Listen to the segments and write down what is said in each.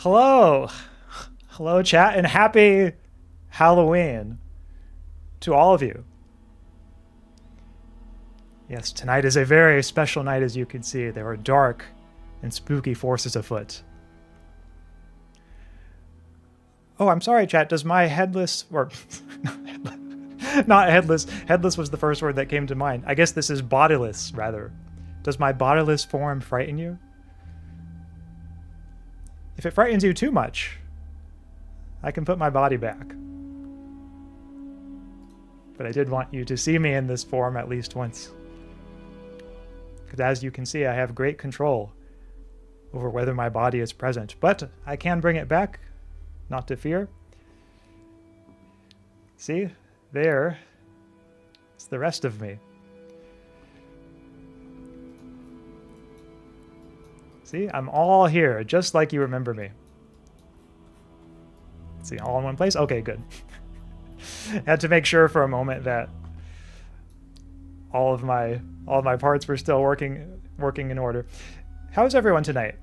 Hello. Hello, chat, and happy Halloween to all of you. Yes, tonight is a very special night, as you can see. There are dark and spooky forces afoot. Oh, I'm sorry, chat. Does my headless, or not headless, headless was the first word that came to mind. I guess this is bodiless, rather. Does my bodiless form frighten you? If it frightens you too much, I can put my body back. But I did want you to see me in this form at least once. Because as you can see, I have great control over whether my body is present. But I can bring it back, not to fear. See? There. It's the rest of me. See? I'm all here, just like you remember me. See, all in one place? Okay, good. Had to make sure for a moment that all of my parts were still working in order. How's everyone tonight?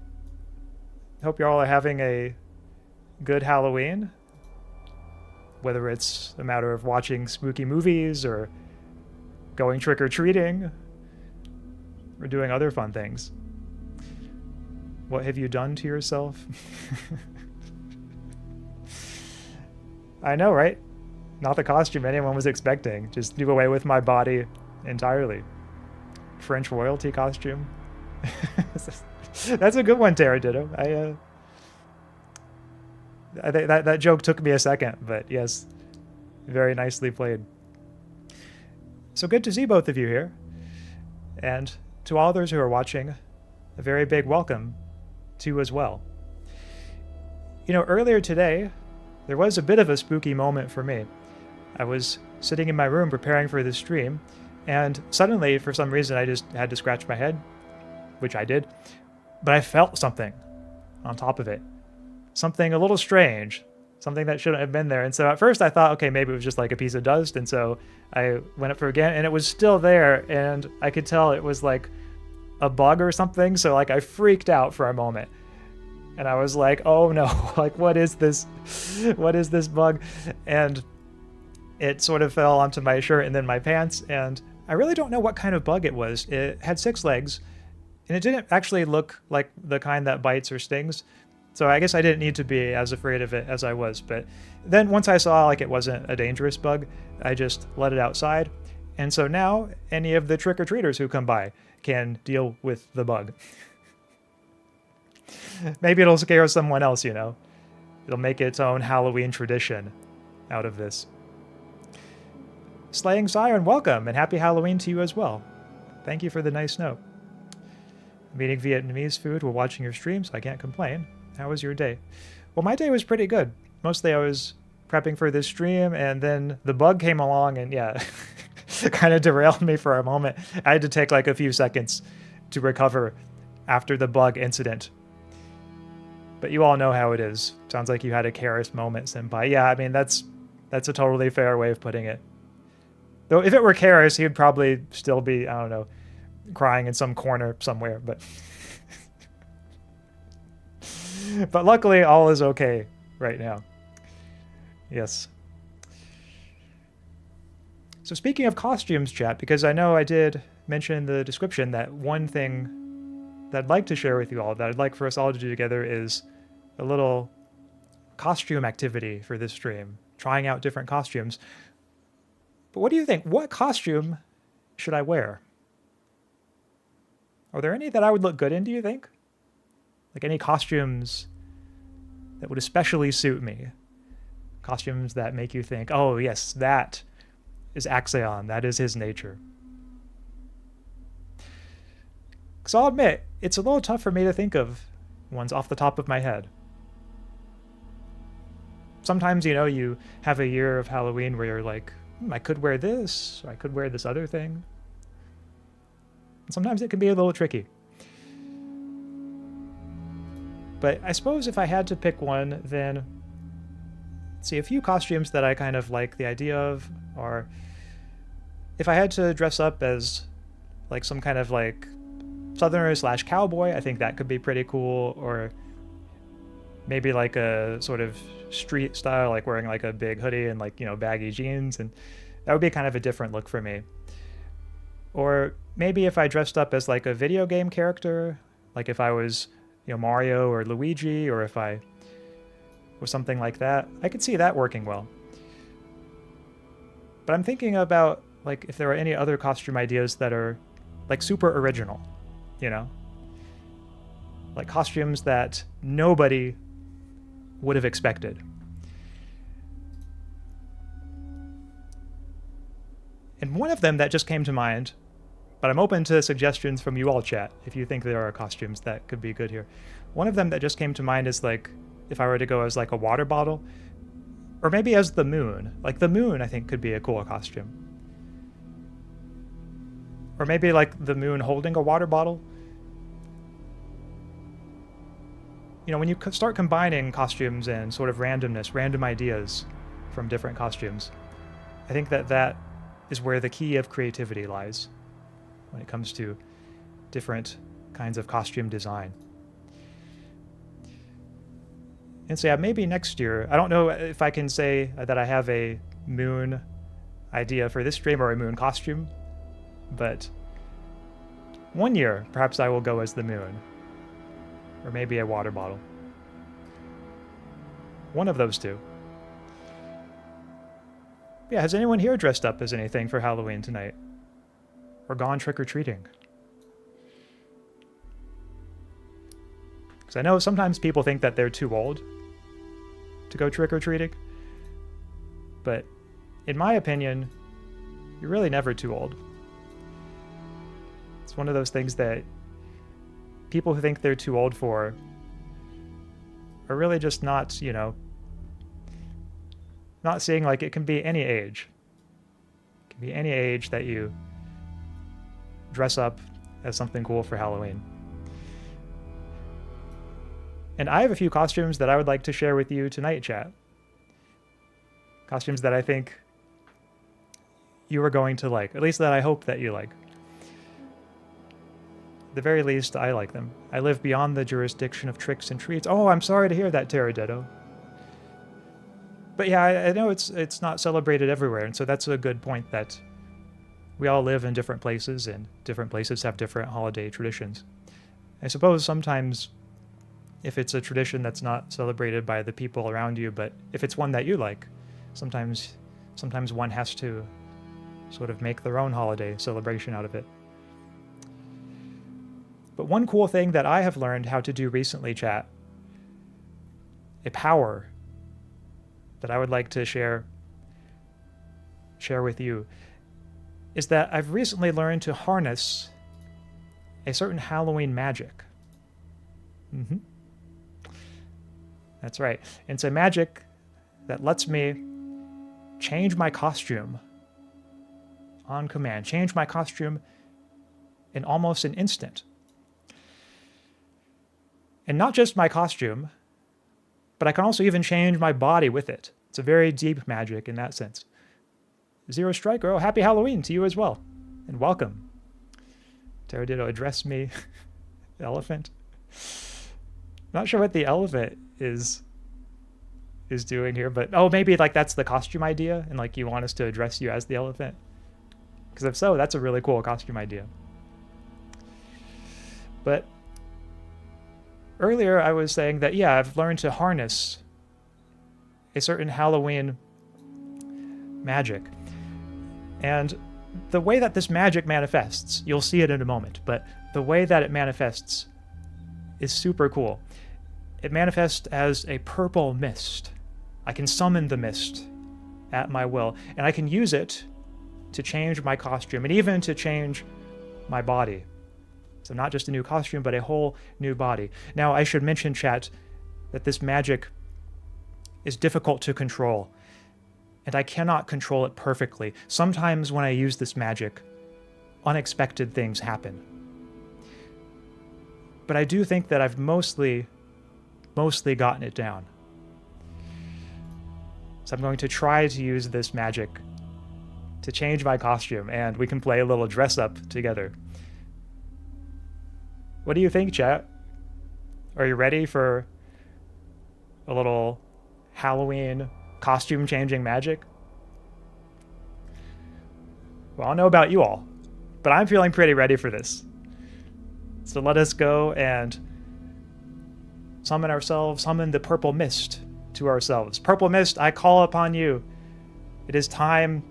Hope you all are having a good Halloween. Whether it's a matter of watching spooky movies or going trick-or-treating or doing other fun things. What have you done to yourself? I know, right? Not the costume anyone was expecting. Just do away with my body entirely. French royalty costume. That's a good one, Terraditto. I think that joke took me a second, but yes, very nicely played. So good to see both of you here. And to all others who are watching, a very big welcome to you as well. You know, earlier today, there was a bit of a spooky moment for me. I was sitting in my room preparing for this stream, and suddenly, for some reason, I just had to scratch my head, which I did, but I felt something on top of it. Something a little strange, something that shouldn't have been there. And so at first I thought, okay, maybe it was just like a piece of dust, and so I went up for again, and it was still there, and I could tell it was like a bug or something, so like I freaked out for a moment. And I was like, oh no, like what is this? What is this bug? And it sort of fell onto my shirt and then my pants, and I really don't know what kind of bug it was. It had 6 legs, and it didn't actually look like the kind that bites or stings. So I guess I didn't need to be as afraid of it as I was. But then once I saw like it wasn't a dangerous bug, I just let it outside. And so now any of the trick-or-treaters who come by can deal with the bug. Maybe it'll scare someone else, you know. It'll make its own Halloween tradition out of this. Slaying Siren, welcome, and happy Halloween to you as well. Thank you for the nice note. I'm eating Vietnamese food while watching your stream, so I can't complain. How was your day? Well, my day was pretty good. Mostly I was prepping for this stream, and then the bug came along, and yeah, kind of derailed me for a moment. I had to take like a few seconds to recover after the bug incident. But you all know how it is. Sounds like you had a Karis moment, Senpai. Yeah, I mean, that's a totally fair way of putting it. Though if it were Karis, he would probably still be, I don't know, crying in some corner somewhere, but... But luckily, all is okay right now. Yes. So speaking of costumes, chat, because I know I did mention in the description that one thing that I'd like to share with you all, that I'd like for us all to do together, is a little costume activity for this stream, trying out different costumes. But what do you think? What costume should I wear? Are there any that I would look good in, do you think? Like any costumes that would especially suit me? Costumes that make you think, oh yes, that is Axaeon, that is his nature. Because I'll admit, it's a little tough for me to think of ones off the top of my head. Sometimes, you know, you have a year of Halloween where you're like, I could wear this, or I could wear this other thing. And sometimes it can be a little tricky. But I suppose if I had to pick one, then, let's see, a few costumes that I kind of like the idea of are, if I had to dress up as like some kind of like Southerner / cowboy, I think that could be pretty cool. Or maybe like a sort of street style, like wearing like a big hoodie and like, baggy jeans, and that would be kind of a different look for me. Or maybe if I dressed up as like a video game character, like if I was, Mario or Luigi, or if I was something like that, I could see that working well. But I'm thinking about like if there are any other costume ideas that are like super original, like costumes that nobody would have expected. And one of them that just came to mind, but I'm open to suggestions from you all, chat, if you think there are costumes that could be good here. One of them that just came to mind is like, if I were to go as like a water bottle, or maybe as the moon. Like the moon, I think, could be a cool costume. Or maybe like the moon holding a water bottle. When you start combining costumes and sort of randomness, random ideas from different costumes, I think that is where the key of creativity lies when it comes to different kinds of costume design. And so yeah, maybe next year, I don't know if I can say that I have a moon idea for this stream or a moon costume, but one year, perhaps I will go as the moon. Or maybe a water bottle. One of those two. Yeah, has anyone here dressed up as anything for Halloween tonight? Or gone trick-or-treating? Because I know sometimes people think that they're too old to go trick-or-treating. But in my opinion, you're really never too old. It's one of those things that people who think they're too old for are really just not, not seeing like it can be any age. It can be any age that you dress up as something cool for Halloween. And I have a few costumes that I would like to share with you tonight, chat. Costumes that I think you are going to like, at least that I hope that you like. At the very least, I like them. I live beyond the jurisdiction of tricks and treats. Oh, I'm sorry to hear that, Terradetto. But yeah, I know it's not celebrated everywhere, and so that's a good point that we all live in different places, and different places have different holiday traditions. I suppose sometimes if it's a tradition that's not celebrated by the people around you, but if it's one that you like, sometimes one has to sort of make their own holiday celebration out of it. But one cool thing that I have learned how to do recently, chat, a power that I would like to share with you, is that I've recently learned to harness a certain Halloween magic. That's right. It's a magic that lets me change my costume on command. Change my costume in almost an instant. And not just my costume, but I can also even change my body with it. It's a very deep magic in that sense. Zero Striker, oh, happy Halloween to you as well. And welcome. Terraditto, address me. Elephant. Not sure what the elephant is doing here, but oh, maybe like that's the costume idea, and like you want us to address you as the elephant. Because if so, that's a really cool costume idea. But earlier I was saying that, yeah, I've learned to harness a certain Halloween magic. And the way that this magic manifests, you'll see it in a moment, but the way that it manifests is super cool. It manifests as a purple mist. I can summon the mist at my will, and I can use it to change my costume and even to change my body. So not just a new costume, but a whole new body. Now, I should mention, chat, that this magic is difficult to control, and I cannot control it perfectly. Sometimes when I use this magic, unexpected things happen. But I do think that I've mostly gotten it down. So I'm going to try to use this magic to change my costume, and we can play a little dress up together. What do you think, chat? Are you ready for a little Halloween costume changing magic. Well, I don't know about you all, but I'm feeling pretty ready for this. So let us go and summon the purple mist to ourselves. Purple mist, I call upon you. It is time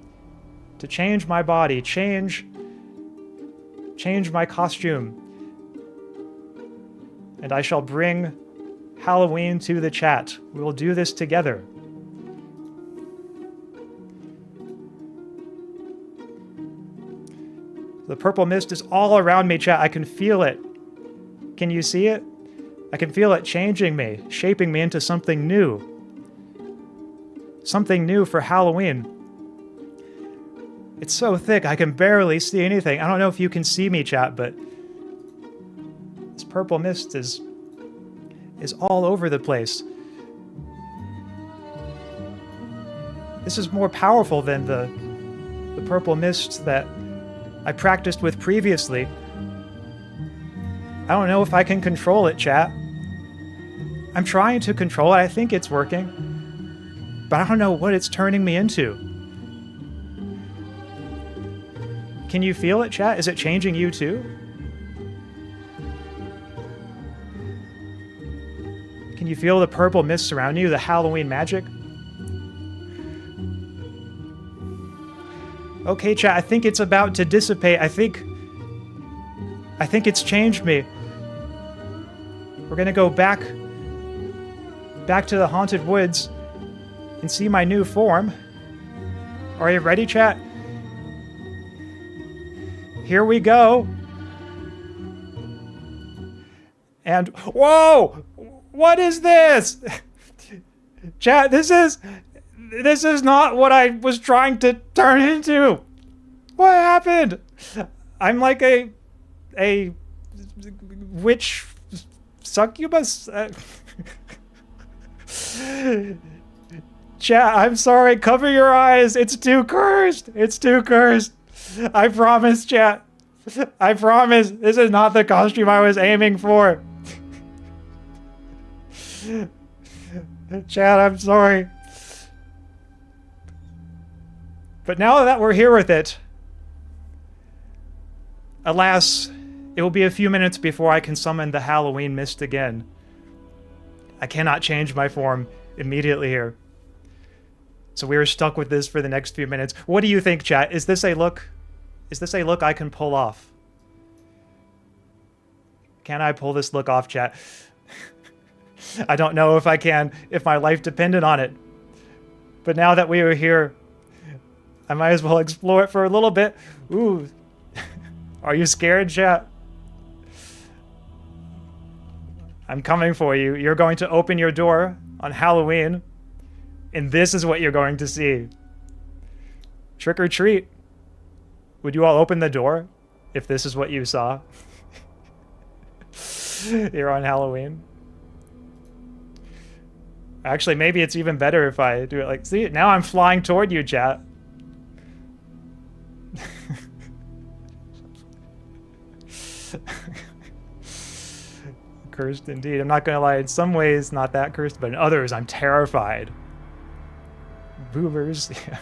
to change my body, change my costume. And I shall bring Halloween to the chat. We will do this together. The purple mist is all around me, chat. I can feel it. Can you see it? I can feel it changing me, shaping me into something new. Something new for Halloween. It's so thick, I can barely see anything. I don't know if you can see me, chat, but this purple mist is all over the place. This is more powerful than the purple mist that I practiced with previously. I don't know if I can control it, chat. I'm trying to control it. I think it's working. But I don't know what it's turning me into. Can you feel it, chat? Is it changing you too? Can you feel the purple mist surrounding you, the Halloween magic? Okay, chat, I think it's about to dissipate. I think it's changed me. We're gonna go back to the haunted woods and see my new form. Are you ready, chat? Here we go. And whoa! What is this? Chat, this is not what I was trying to turn into. What happened? I'm like a witch succubus. Chat, I'm sorry. Cover your eyes. It's too cursed. It's too cursed. I promise, chat. I promise. This is not the costume I was aiming for. Chat, I'm sorry. But now that we're here with it, alas, it will be a few minutes before I can summon the Halloween mist again. I cannot change my form immediately here. So we are stuck with this for the next few minutes. What do you think, chat? Is this a look? Is this a look I can pull off? Can I pull this look off, chat? I don't know if I can, if my life depended on it. But now that we are here, I might as well explore it for a little bit. Ooh. Are you scared, chat? I'm coming for you. You're going to open your door on Halloween, and this is what you're going to see. Trick or treat. Would you all open the door if this is what you saw? Here on Halloween. Actually, maybe it's even better if I do it like... See, now I'm flying toward you, chat. Cursed indeed. I'm not gonna lie, in some ways not that cursed, but in others I'm terrified. Boomers. Yeah.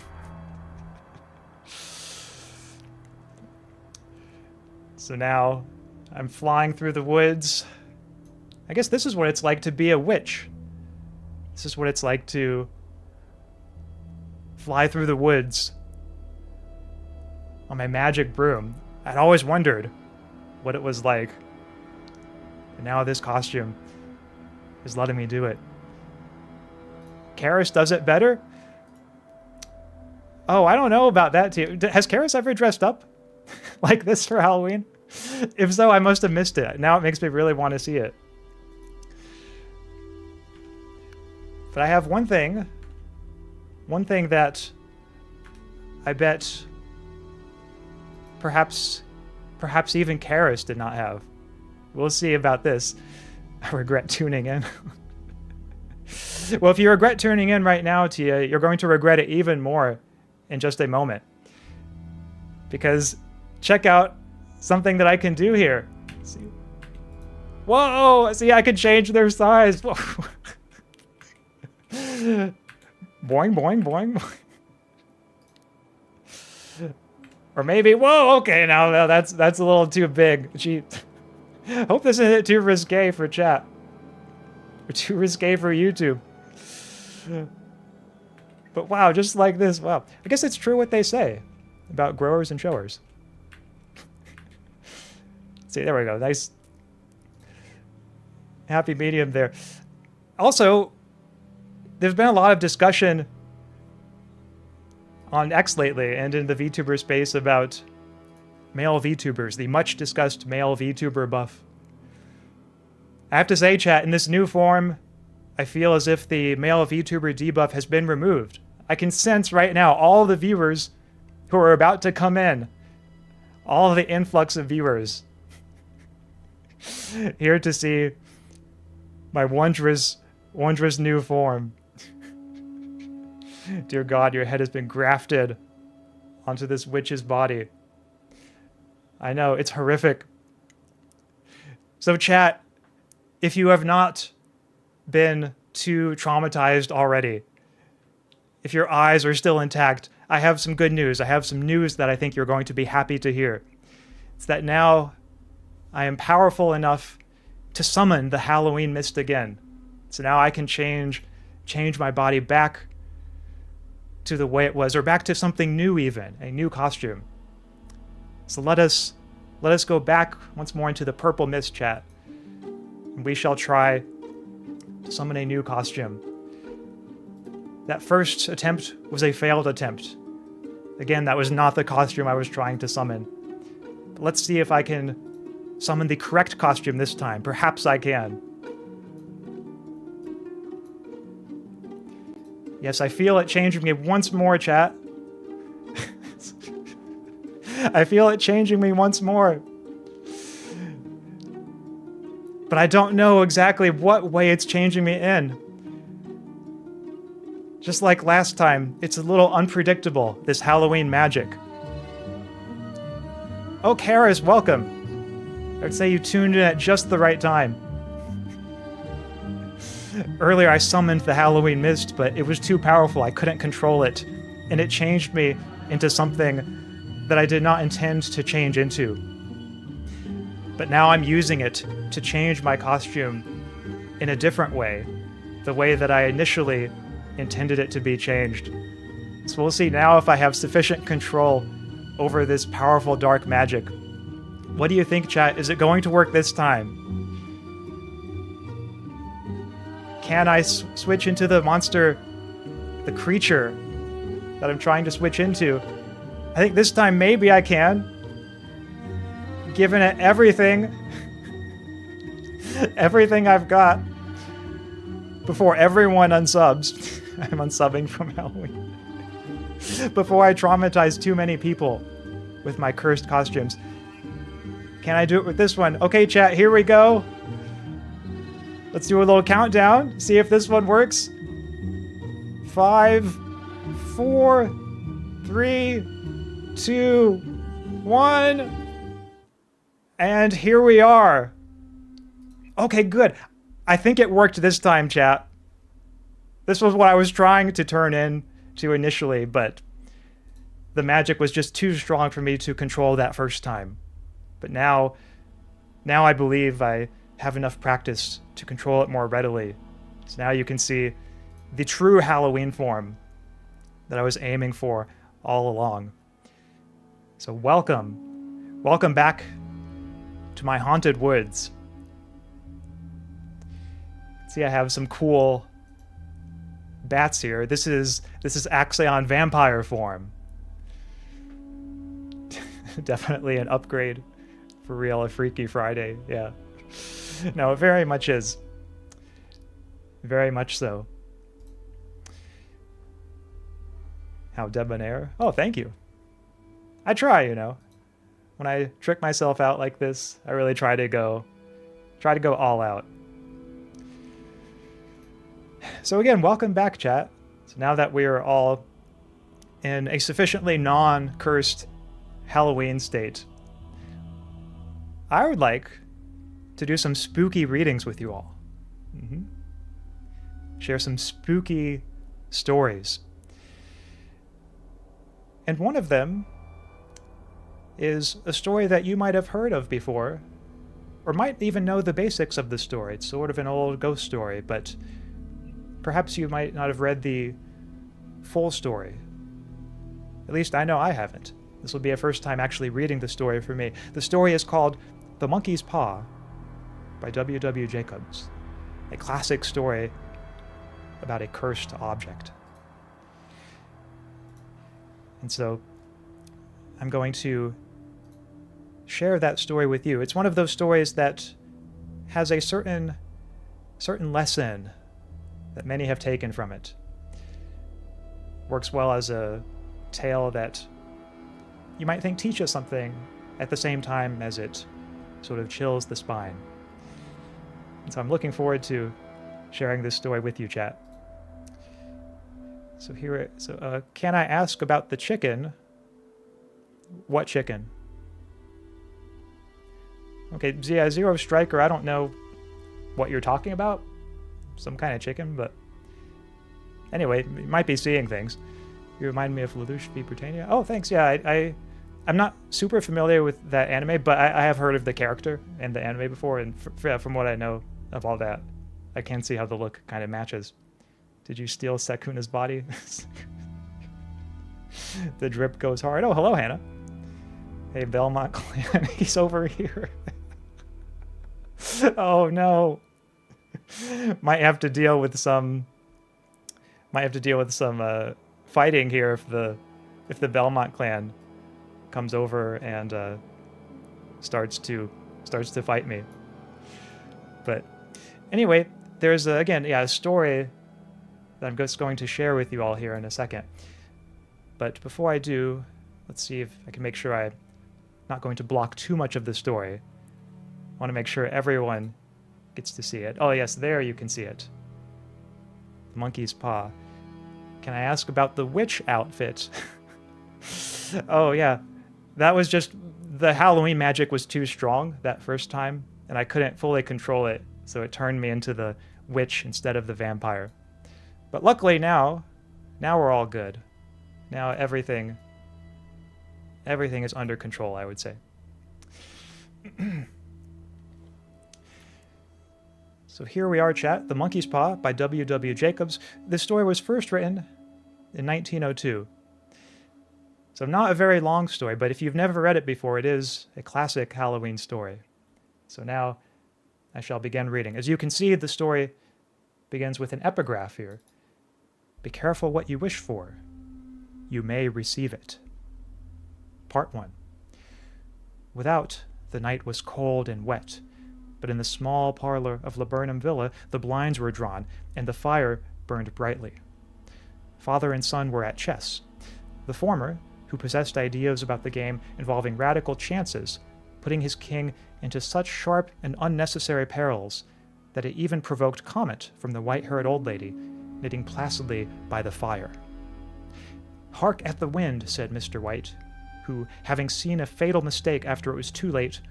So now I'm flying through the woods. I guess this is what it's like to be a witch. This is what it's like to fly through the woods on my magic broom. I'd always wondered what it was like. And now this costume is letting me do it. Karis does it better? Oh, I don't know about that too. Has Karis ever dressed up like this for Halloween? If so, I must have missed it. Now it makes me really want to see it. But I have one thing that I bet perhaps even Karis did not have. We'll see about this. I regret tuning in. Well, if you regret tuning in right now, Tia, you're going to regret it even more in just a moment. Because check out something that I can do here. See? Whoa! See, I can change their size. Boing, boing, boing. Or maybe, whoa, okay, now that's a little too big. Gee, hope this isn't too risque for chat. Or too risque for YouTube. But wow, just like this, wow. I guess it's true what they say about growers and showers. See, there we go, nice. Happy medium there. Also, there's been a lot of discussion on X lately and in the VTuber space about male VTubers, the much discussed male VTuber buff. I have to say, chat, in this new form, I feel as if the male VTuber debuff has been removed. I can sense right now all the viewers who are about to come in, all the influx of viewers here to see my wondrous new form. Dear God, your head has been grafted onto this witch's body. I know, it's horrific. So chat, if you have not been too traumatized already, if your eyes are still intact, I have some good news. I have some news that I think you're going to be happy to hear. It's that now I am powerful enough to summon the Halloween mist again. So now I can change my body back to the way it was, or back to something new even, a new costume. So let us go back once more into the purple mist, chat. And we shall try to summon a new costume. That first attempt was a failed attempt. Again, that was not the costume I was trying to summon. But let's see if I can summon the correct costume this time. Perhaps I can. Yes, I feel it changing me once more, chat. I feel it changing me once more. But I don't know exactly what way it's changing me in. Just like last time, it's a little unpredictable, this Halloween magic. Oh, Karis, welcome. I would say you tuned in at just the right time. Earlier I summoned the Halloween mist, but it was too powerful. I couldn't control it, and it changed me into something that I did not intend to change into. But now I'm using it to change my costume in a different way, the way that I initially intended it to be changed. So we'll see now if I have sufficient control over this powerful dark magic. What do you think, chat? Is it going to work this time? Can I switch into the monster, the creature that I'm trying to switch into? I think this time maybe I can. Given it everything, everything I've got before everyone unsubs. I'm unsubbing from Halloween. Before I traumatize too many people with my cursed costumes. Can I do it with this one? Okay, chat, here we go. Let's do a little countdown. See if this one works. 5, 4, 3, 2, 1. And here we are. Okay, good. I think it worked this time, chat. This was what I was trying to turn into initially, but the magic was just too strong for me to control that first time. But now I believe I have enough practice to control it more readily. So now you can see the true Halloween form that I was aiming for all along. So welcome. Welcome back to my haunted woods. See, I have some cool bats here. This is Axaeon vampire form. Definitely an upgrade for real, a Freaky Friday, yeah. No, it very much is. Very much so. How debonair. Oh, thank you. I try, you know. When I trick myself out like this, I really try to go all out. So again, welcome back, chat. So now that we are all in a sufficiently non-cursed Halloween state, I would like to do some spooky readings with you all. Share some spooky stories. And one of them is a story that you might have heard of before, or might even know the basics of the story. It's sort of an old ghost story, but perhaps you might not have read the full story. At least I know I haven't. This will be a first time actually reading the story for me. The story is called The Monkey's Paw by W.W. Jacobs, a classic story about a cursed object. And so I'm going to share that story with you. It's one of those stories that has a certain lesson that many have taken from it. Works well as a tale that you might think teaches something at the same time as it sort of chills the spine. And so I'm looking forward to sharing this story with you, chat. So can I ask about the chicken? What chicken? Okay, yeah, Zero Striker, I don't know what you're talking about. Some kind of chicken, but anyway, you might be seeing things. You remind me of Lelouch v. Britannia. Oh, thanks. Yeah, I'm not super familiar with that anime, but I have heard of the character and the anime before, and from what I know of all that, I can see how the look kind of matches. Did you steal Sakuna's body? The drip goes hard. Oh, hello, Hannah. Hey, Belmont Clan, he's over here. Oh no. Might have to deal with some fighting here if the Belmont Clan comes over and starts to fight me. But anyway, there's a story that I'm just going to share with you all here in a second. But before I do, let's see if I can make sure I'm not going to block too much of the story. I want to make sure everyone gets to see it. Oh yes, there you can see it. The monkey's paw. Can I ask about the witch outfit? Oh yeah, that was just, the Halloween magic was too strong that first time, and I couldn't fully control it, so it turned me into the witch instead of the vampire. But luckily now we're all good. Now everything is under control, I would say. So here we are, chat. The Monkey's Paw by W.W. Jacobs. This story was first written in 1902. So not a very long story, but if you've never read it before, it is a classic Halloween story. So now I shall begin reading. As you can see, the story begins with an epigraph here. Be careful what you wish for. You may receive it. Part 1. Without, the night was cold and wet, but in the small parlor of Laburnum Villa, the blinds were drawn, and the fire burned brightly. Father and son were at chess. The former, who possessed ideas about the game involving radical chances, putting his king into such sharp and unnecessary perils that it even provoked comment from the white-haired old lady, knitting placidly by the fire. "Hark at the wind," said Mr. White, who, having seen a fatal mistake after it was too late,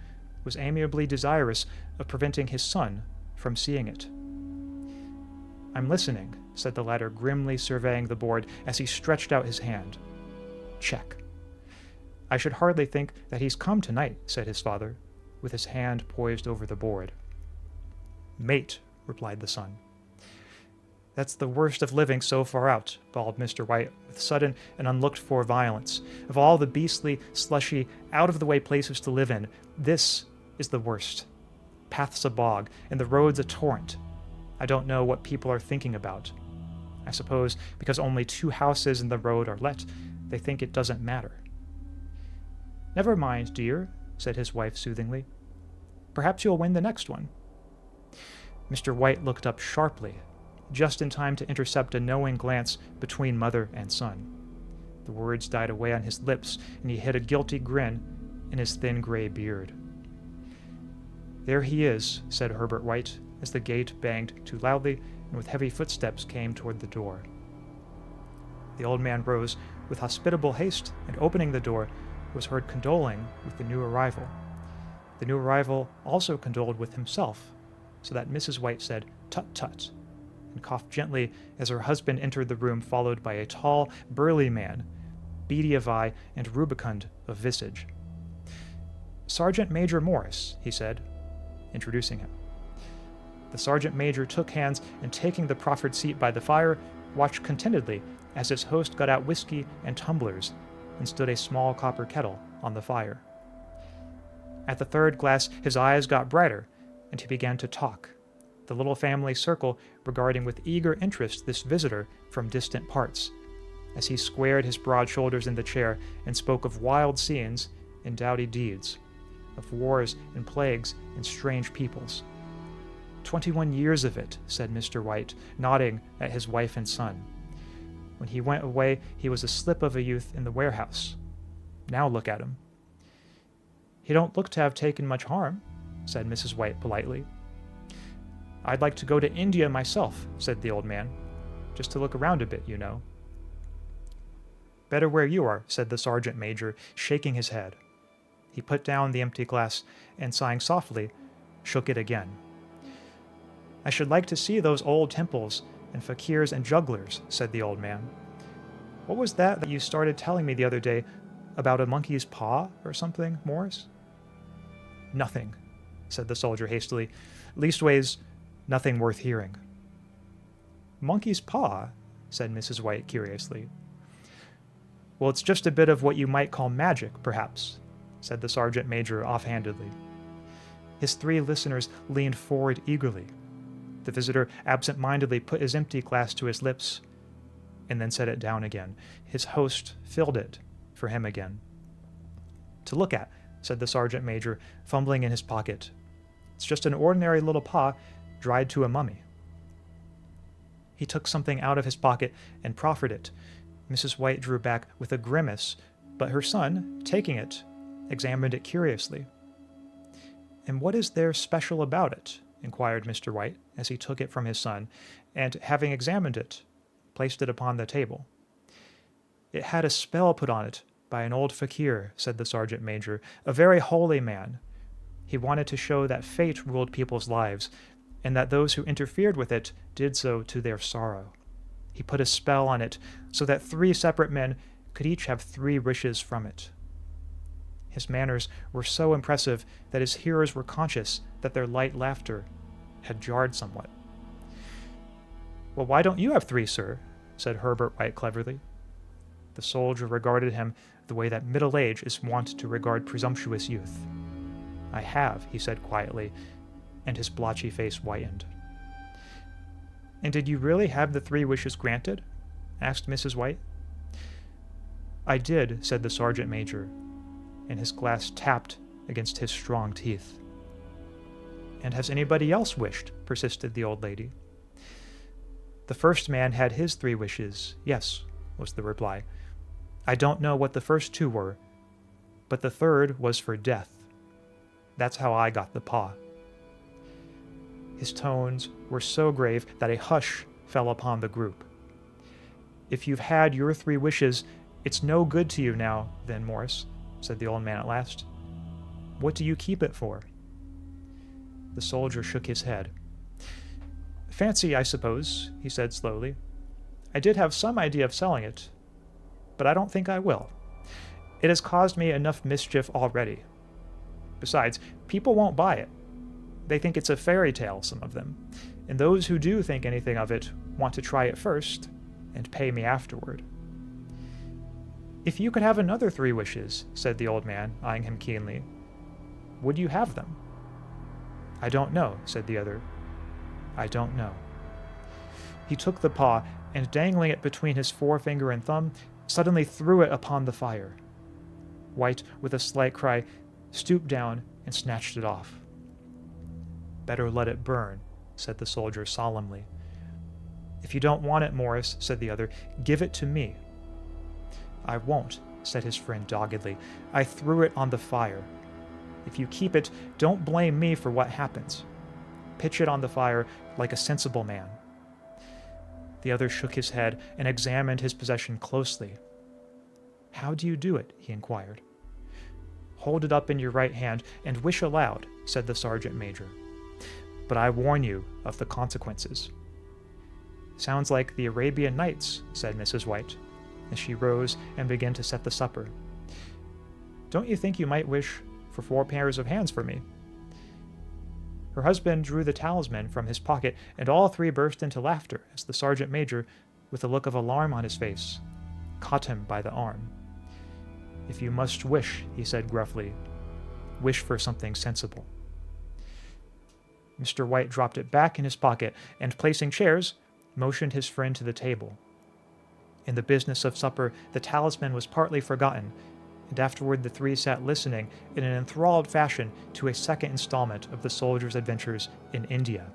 was amiably desirous of preventing his son from seeing it. "I'm listening," said the latter, grimly surveying the board as he stretched out his hand. "Check." "I should hardly think that he's come tonight," said his father, with his hand poised over the board. "Mate," replied the son. "That's the worst of living so far out," bawled Mr. White with sudden and unlooked-for violence. "Of all the beastly, slushy, out-of-the-way places to live in, this is the worst. Path's a bog, and the road's a torrent. I don't know what people are thinking about. I suppose because only 2 houses in the road are let, they think it doesn't matter." "Never mind, dear," said his wife soothingly. "Perhaps you'll win the next one." Mr. White looked up sharply, just in time to intercept a knowing glance between mother and son. The words died away on his lips, and he hid a guilty grin in his thin gray beard. "There he is," said Herbert White, as the gate banged too loudly and with heavy footsteps came toward the door. The old man rose with hospitable haste, and opening the door, was heard condoling with the new arrival. The new arrival also condoled with himself, so that Mrs. White said, "Tut, tut," and coughed gently as her husband entered the room, followed by a tall, burly man, beady of eye and rubicund of visage. "Sergeant Major Morris," he said, introducing him. The sergeant major took hands and, taking the proffered seat by the fire, watched contentedly as his host got out whiskey and tumblers and stood a small copper kettle on the fire. At the third glass, his eyes got brighter, and he began to talk, the little family circle regarding with eager interest this visitor from distant parts, as he squared his broad shoulders in the chair and spoke of wild scenes and doughty deeds, of wars and plagues and strange peoples. 21 years of it, said Mr. White, nodding at his wife and son. When he went away, he was a slip of a youth in the warehouse. Now look at him. He don't look to have taken much harm, said Mrs. White politely. I'd like to go to India myself, said the old man, just to look around a bit, you know. Better where you are, said the sergeant major, shaking his head. He put down the empty glass and, sighing softly, shook it again. I should like to see those old temples and fakirs and jugglers, said the old man. What was that you started telling me the other day about a monkey's paw or something, Morris? Nothing, said the soldier hastily. Leastways, nothing worth hearing. Monkey's paw, said Mrs. White curiously. Well, it's just a bit of what you might call magic, perhaps, said the sergeant major offhandedly. His three listeners leaned forward eagerly. The visitor absent-mindedly put his empty glass to his lips and then set it down again. His host filled it for him again. To look at, said the sergeant major, fumbling in his pocket. It's just an ordinary little paw dried to a mummy. He took something out of his pocket and proffered it. Mrs. White drew back with a grimace, but her son, taking it, examined it curiously. And what is there special about it? Inquired Mr. White, as he took it from his son, and, having examined it, placed it upon the table. It had a spell put on it by an old fakir, said the sergeant major, a very holy man. He wanted to show that fate ruled people's lives, and that those who interfered with it did so to their sorrow. He put a spell on it so that 3 separate men could each have 3 wishes from it. His manners were so impressive that his hearers were conscious that their light laughter had jarred somewhat. Well, why don't you have 3, sir? Said Herbert White cleverly. The soldier regarded him the way that middle age is wont to regard presumptuous youth. I have, he said quietly, and his blotchy face whitened. And did you really have the 3 wishes granted? Asked Mrs. White. I did, said the sergeant major, and his glass tapped against his strong teeth. And has anybody else wished? Persisted the old lady. The first man had his 3 wishes, yes, was the reply. I don't know what the first 2 were, but the third was for death. That's how I got the paw. His tones were so grave that a hush fell upon the group. If you've had your 3 wishes, it's no good to you now, then, Morris, said the old man at last. What do you keep it for? The soldier shook his head. Fancy, I suppose, he said slowly. I did have some idea of selling it, but I don't think I will. It has caused me enough mischief already. Besides, people won't buy it. They think it's a fairy tale, some of them, and those who do think anything of it want to try it first and pay me afterward. If you could have another 3 wishes, said the old man, eyeing him keenly, would you have them? I don't know, said the other. I don't know. He took the paw, and dangling it between his forefinger and thumb, suddenly threw it upon the fire. White, with a slight cry, stooped down and snatched it off. Better let it burn, said the soldier solemnly. If you don't want it, Morris, said the other, give it to me. I won't, said his friend doggedly. I threw it on the fire. If you keep it, don't blame me for what happens. Pitch it on the fire like a sensible man. The other shook his head and examined his possession closely. How do you do it? He inquired. Hold it up in your right hand and wish aloud, said the sergeant major. But I warn you of the consequences. Sounds like the Arabian Nights, said Mrs. White, as she rose and began to set the supper. Don't you think you might wish for 4 pairs of hands for me? Her husband drew the talisman from his pocket, and all 3 burst into laughter as the sergeant major, with a look of alarm on his face, caught him by the arm. If you must wish, he said gruffly, wish for something sensible. Mr. White dropped it back in his pocket and, placing chairs, motioned his friend to the table. In the business of supper, the talisman was partly forgotten, and afterward the 3 sat listening in an enthralled fashion to a second installment of the soldier's adventures in India.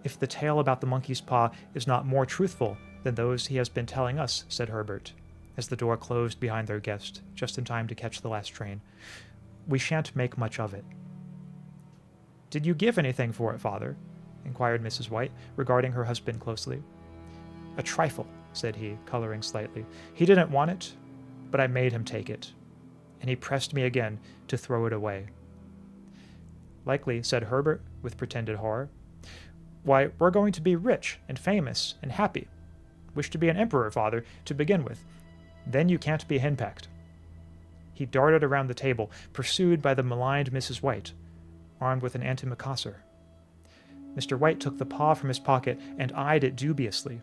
If the tale about the monkey's paw is not more truthful than those he has been telling us, said Herbert, as the door closed behind their guest, just in time to catch the last train, we shan't make much of it. Did you give anything for it, father? Inquired Mrs. White, regarding her husband closely. A trifle, said he, coloring slightly. He didn't want it, but I made him take it, and he pressed me again to throw it away. Likely, said Herbert, with pretended horror. Why, we're going to be rich and famous and happy. Wish to be an emperor, father, to begin with. Then you can't be henpecked. He darted around the table, pursued by the maligned Mrs. White, armed with an antimacassar. Mr. White took the paw from his pocket and eyed it dubiously.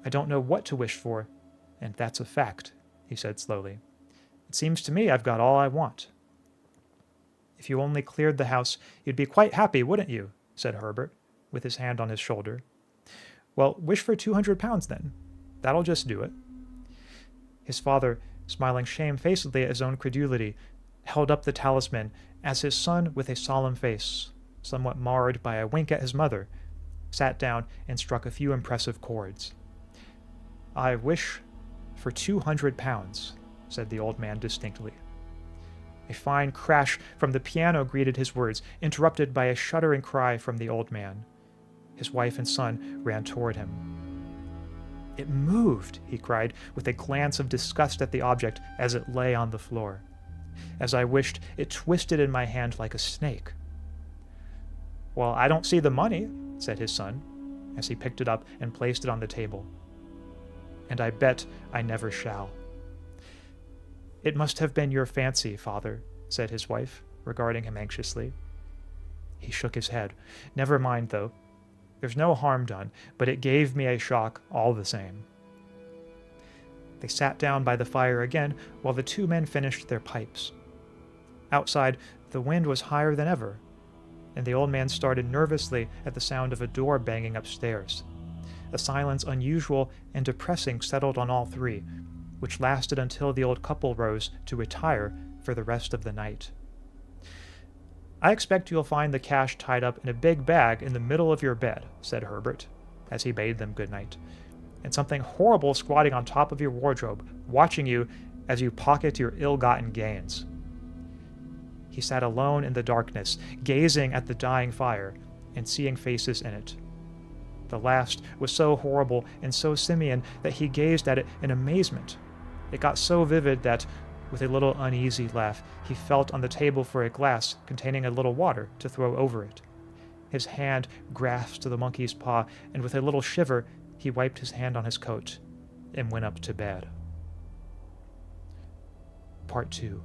I don't know what to wish for, and that's a fact, he said slowly. It seems to me I've got all I want. If you only cleared the house, you'd be quite happy, wouldn't you? Said Herbert, with his hand on his shoulder. Well, wish for 200 pounds then. That'll just do it. His father, smiling shamefacedly at his own credulity, held up the talisman as his son, with a solemn face, somewhat marred by a wink at his mother, sat down and struck a few impressive chords. I wish for 200 pounds, said the old man distinctly. A fine crash from the piano greeted his words, interrupted by a shuddering cry from the old man. His wife and son ran toward him. It moved, he cried, with a glance of disgust at the object as it lay on the floor. As I wished, it twisted in my hand like a snake. Well, I don't see the money, said his son, as he picked it up and placed it on the table. And I bet I never shall. It must have been your fancy, father, said his wife, regarding him anxiously. He shook his head. Never mind, though. There's no harm done, but it gave me a shock all the same. They sat down by the fire again while the 2 men finished their pipes. Outside, the wind was higher than ever, and the old man started nervously at the sound of a door banging upstairs. A silence unusual and depressing settled on all 3, which lasted until the old couple rose to retire for the rest of the night. I expect you'll find the cash tied up in a big bag in the middle of your bed, said Herbert, as he bade them good night, and something horrible squatting on top of your wardrobe, watching you as you pocket your ill-gotten gains. He sat alone in the darkness, gazing at the dying fire and seeing faces in it. The last was so horrible and so simian that he gazed at it in amazement. It got so vivid that, with a little uneasy laugh, he felt on the table for a glass containing a little water to throw over it. His hand grasped the monkey's paw, and with a little shiver, he wiped his hand on his coat and went up to bed. Part 2.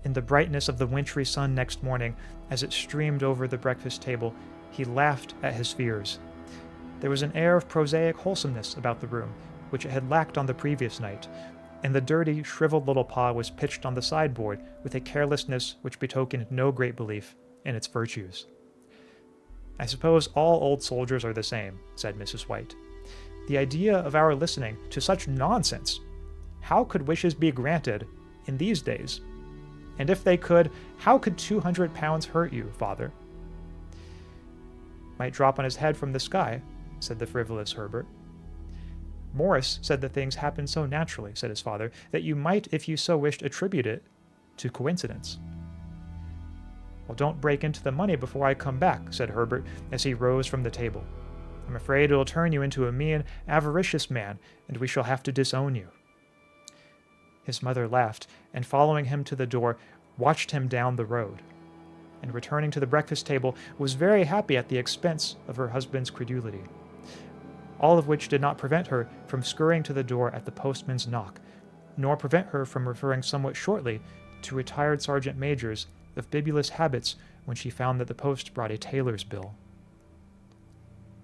In the brightness of the wintry sun next morning, as it streamed over the breakfast table, he laughed at his fears. There was an air of prosaic wholesomeness about the room, which it had lacked on the previous night, and the dirty, shriveled little paw was pitched on the sideboard with a carelessness which betokened no great belief in its virtues. I suppose all old soldiers are the same, said Mrs. White. The idea of our listening to such nonsense! How could wishes be granted in these days? And if they could, how could 200 pounds hurt you, father? Might drop on his head from the sky, said the frivolous Herbert. Morris said that things happened so naturally, said his father, that you might, if you so wished, attribute it to coincidence. Well, don't break into the money before I come back, said Herbert, as he rose from the table. I'm afraid it'll turn you into a mean, avaricious man, and we shall have to disown you. His mother laughed, and following him to the door, watched him down the road. and returning to the breakfast table was very happy at the expense of her husband's credulity. All of which did not prevent her from scurrying to the door at the postman's knock, nor prevent her from referring somewhat shortly to retired sergeant majors of bibulous habits when she found that the post brought a tailor's bill.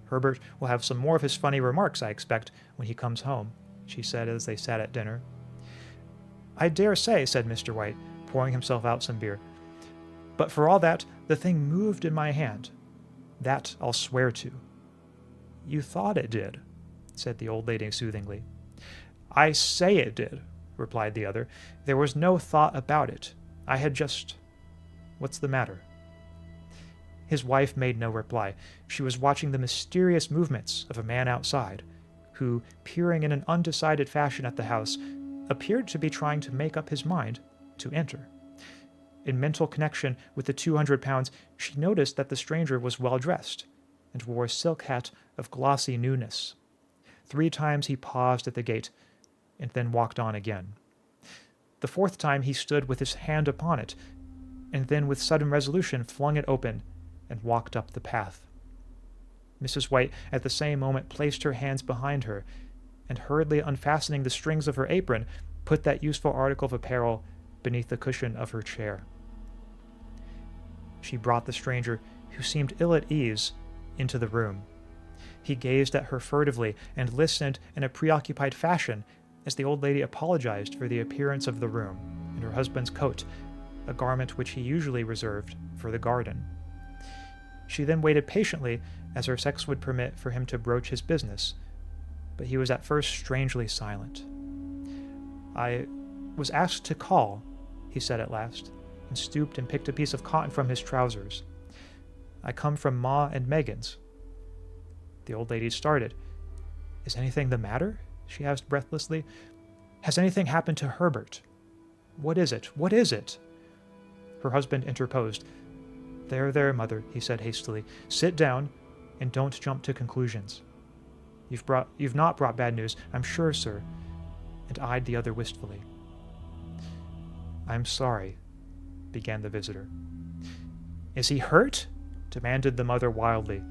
"Herbert will have some more of his funny remarks, I expect, when he comes home," she said as they sat at dinner. "I dare say," said Mr. White, pouring himself out some beer. "But for all that, the thing moved in my hand. That I'll swear to." "You thought it did," said the old lady soothingly. "I say it did," replied the other. "There was no thought about it. I had just... What's the matter?" His wife made no reply. She was watching the mysterious movements of a man outside, who, peering in an undecided fashion at the house, appeared to be trying to make up his mind to enter. In mental connection with the 200 pounds, she noticed that the stranger was well dressed, and wore a silk hat of glossy newness. 3 times he paused at the gate, and then walked on again. The 4th time he stood with his hand upon it, and then with sudden resolution flung it open, and walked up the path. Mrs. White at the same moment placed her hands behind her, and hurriedly unfastening the strings of her apron, put that useful article of apparel beneath the cushion of her chair. She brought the stranger, who seemed ill at ease, into the room. He gazed at her furtively and listened in a preoccupied fashion as the old lady apologized for the appearance of the room and her husband's coat, a garment which he usually reserved for the garden. She then waited patiently, as her sex would permit, for him to broach his business, but he was at first strangely silent. "I was asked to call," he said at last, and stooped and picked a piece of cotton from his trousers. "I come from Ma and Megan's." The old lady started. "Is anything the matter?" she asked breathlessly. "Has anything happened to Herbert? What is it? What is it?" Her husband interposed. There, mother," he said hastily. "Sit down, and don't jump to conclusions. You've not brought bad news, I'm sure, sir," and eyed the other wistfully. "I'm sorry," began the visitor. "Is he hurt?" demanded the mother wildly.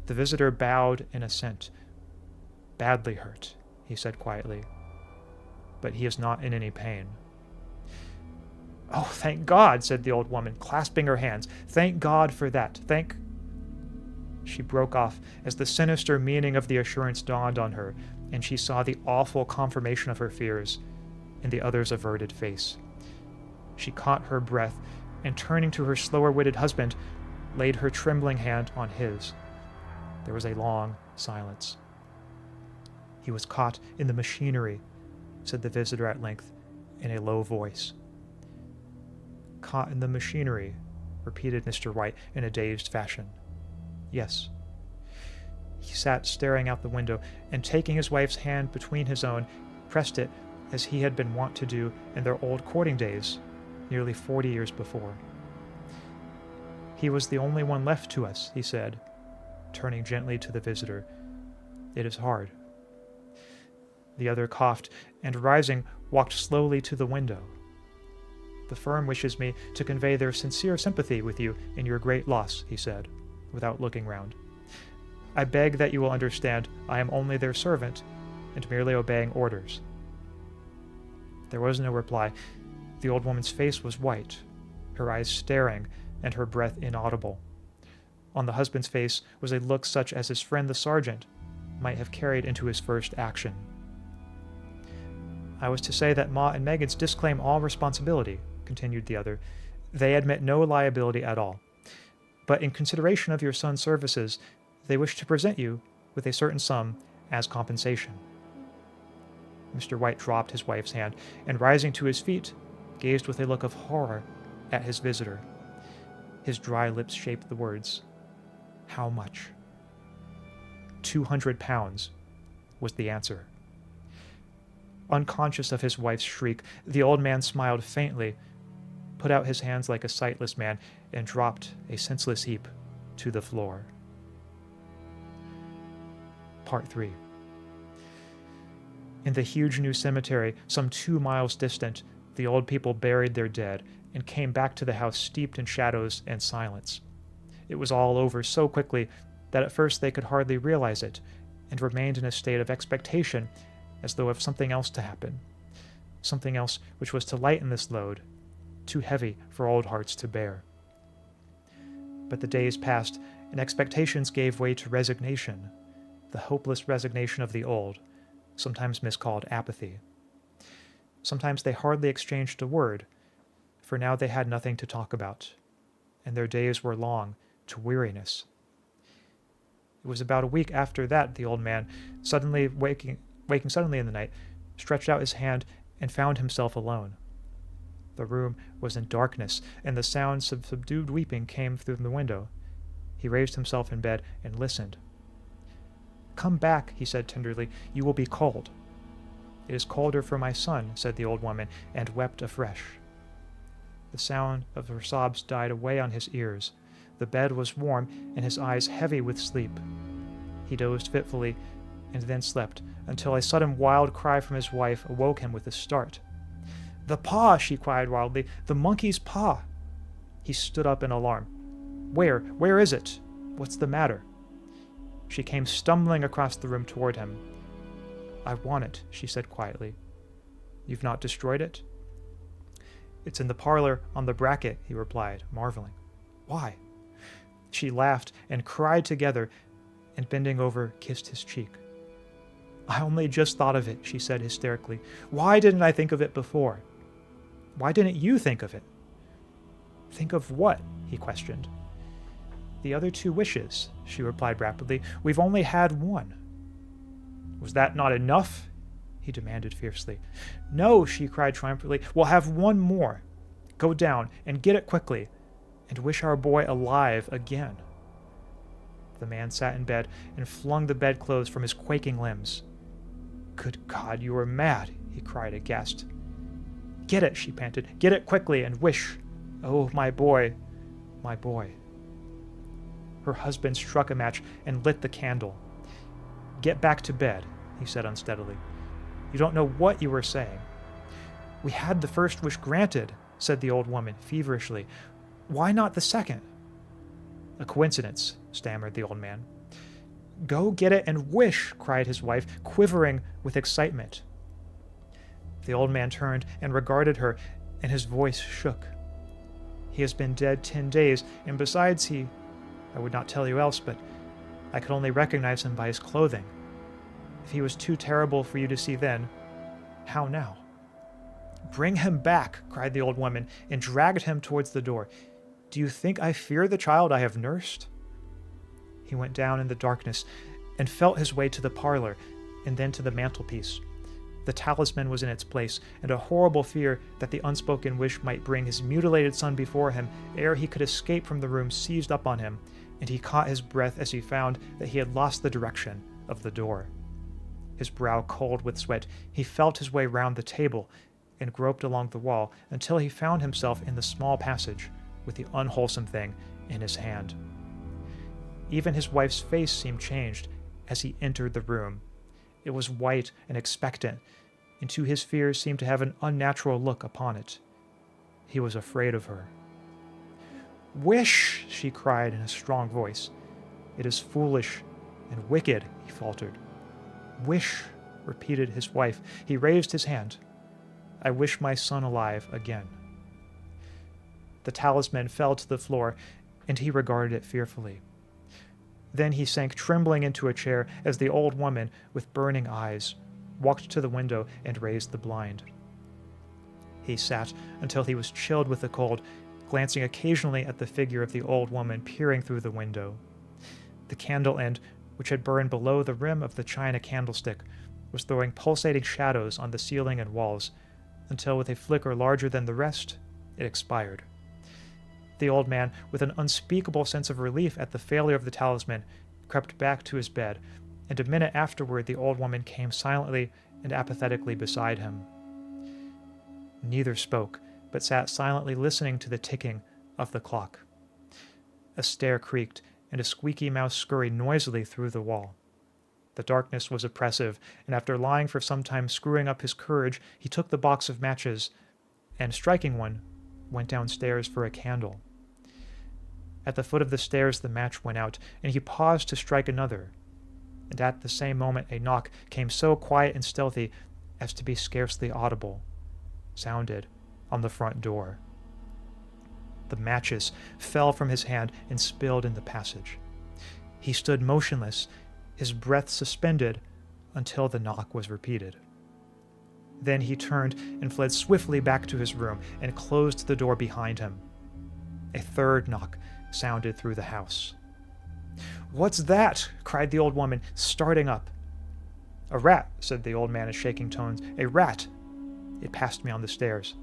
The visitor bowed in assent. "Badly hurt," he said quietly. "But he is not in any pain." "Oh, thank God," said the old woman, clasping her hands. "Thank God for that. Thank—" She broke off as the sinister meaning of the assurance dawned on her, and she saw the awful confirmation of her fears in the other's averted face. She caught her breath, and turning to her slower-witted husband, laid her trembling hand on his. There was a long silence. "He was caught in the machinery," said the visitor at length, in a low voice. "Caught in the machinery," repeated Mr. White in a dazed fashion. "Yes." He sat staring out the window, and taking his wife's hand between his own, pressed it as he had been wont to do in their old courting days, nearly 40 years before. "He was the only one left to us," he said, turning gently to the visitor. "It is hard." The other coughed, and rising, walked slowly to the window. "The firm wishes me to convey their sincere sympathy with you in your great loss," he said, without looking round. "I beg that you will understand I am only their servant, and merely obeying orders." There was no reply. The old woman's face was white, her eyes staring, and her breath inaudible. On the husband's face was a look such as his friend the sergeant might have carried into his first action. "I was to say that Ma and Megan's disclaim all responsibility," continued the other. "They admit no liability at all. But in consideration of your son's services, they wish to present you with a certain sum as compensation." Mr. White dropped his wife's hand, and rising to his feet, gazed with a look of horror at his visitor. His dry lips shaped the words. "How much?" 200 pounds, was the answer. Unconscious of his wife's shriek, the old man smiled faintly, put out his hands like a sightless man, and dropped a senseless heap to the floor. Part 3. In the huge new cemetery, some 2 miles distant, the old people buried their dead, and came back to the house steeped in shadows and silence. It was all over so quickly that at first they could hardly realize it, and remained in a state of expectation as though of something else to happen, something else which was to lighten this load, too heavy for old hearts to bear. But the days passed, and expectations gave way to resignation, the hopeless resignation of the old, sometimes miscalled apathy. Sometimes they hardly exchanged a word, for now they had nothing to talk about, and their days were long to weariness. It was about a week after that the old man, suddenly waking suddenly in the night, stretched out his hand and found himself alone. The room was in darkness, and the sounds of subdued weeping came through the window. He raised himself in bed and listened. "Come back," he said tenderly. "You will be cold." "It is colder for my son," said the old woman, and wept afresh. The sound of her sobs died away on his ears. The bed was warm, and his eyes heavy with sleep. He dozed fitfully, and then slept, until a sudden wild cry from his wife awoke him with a start. "The paw!" she cried wildly. "The monkey's paw!" He stood up in alarm. Where is it? What's the matter?" She came stumbling across the room toward him. "I want it," she said quietly. "You've not destroyed it?" "It's in the parlor on the bracket," he replied, marveling. "Why?" She laughed and cried together, and bending over, kissed his cheek. "I only just thought of it," she said hysterically. "Why didn't I think of it before?" "Why didn't you think of it?" "Think of what?" he questioned. "The other 2 wishes," she replied rapidly. "We've only had one." "Was that not enough?" he demanded fiercely. "No," she cried triumphantly. "We'll have one more. Go down and get it quickly, and wish our boy alive again." The man sat in bed and flung the bedclothes from his quaking limbs. "Good God, you are mad!" he cried aghast. "Get it," she panted. "Get it quickly and wish. Oh, my boy, my boy." Her husband struck a match and lit the candle. "Get back to bed," he said unsteadily. "You don't know what you were saying." "We had the first wish granted," said the old woman feverishly. "Why not the second?" "A coincidence," stammered the old man. "Go get it and wish," cried his wife, quivering with excitement. The old man turned and regarded her, and his voice shook. "He has been dead 10 days, and besides I would not tell you else, but I could only recognize him by his clothing. If he was too terrible for you to see then, how now?" "Bring him back," cried the old woman, and dragged him towards the door. "Do you think I fear the child I have nursed?" He went down in the darkness and felt his way to the parlor, and then to the mantelpiece. The talisman was in its place, and a horrible fear that the unspoken wish might bring his mutilated son before him ere he could escape from the room seized up on him, and he caught his breath as he found that he had lost the direction of the door. His brow cold with sweat, he felt his way round the table and groped along the wall until he found himself in the small passage with the unwholesome thing in his hand. Even his wife's face seemed changed as he entered the room. It was white and expectant, and to his fears seemed to have an unnatural look upon it. He was afraid of her. "Wish!" she cried in a strong voice. "It is foolish and wicked," he faltered. "Wish," repeated his wife. He raised his hand. "I wish my son alive again." The talisman fell to the floor, and he regarded it fearfully. Then he sank trembling into a chair as the old woman, with burning eyes, walked to the window and raised the blind. He sat until he was chilled with the cold, glancing occasionally at the figure of the old woman peering through the window. The candle end, which had burned below the rim of the china candlestick, was throwing pulsating shadows on the ceiling and walls, until with a flicker larger than the rest, it expired. The old man, with an unspeakable sense of relief at the failure of the talisman, crept back to his bed, and a minute afterward the old woman came silently and apathetically beside him. Neither spoke, but sat silently listening to the ticking of the clock. A stair creaked, and a squeaky mouse scurried noisily through the wall. The darkness was oppressive, and after lying for some time screwing up his courage, he took the box of matches, and striking one, went downstairs for a candle. At the foot of the stairs the match went out, and he paused to strike another. And at the same moment a knock came so quiet and stealthy as to be scarcely audible, sounded on the front door. The matches fell from his hand and spilled in the passage. He stood motionless, his breath suspended, until the knock was repeated. Then he turned and fled swiftly back to his room and closed the door behind him. A third knock sounded through the house. "What's that?" cried the old woman, starting up. "A rat," said the old man in shaking tones. "A rat. It passed me on the stairs."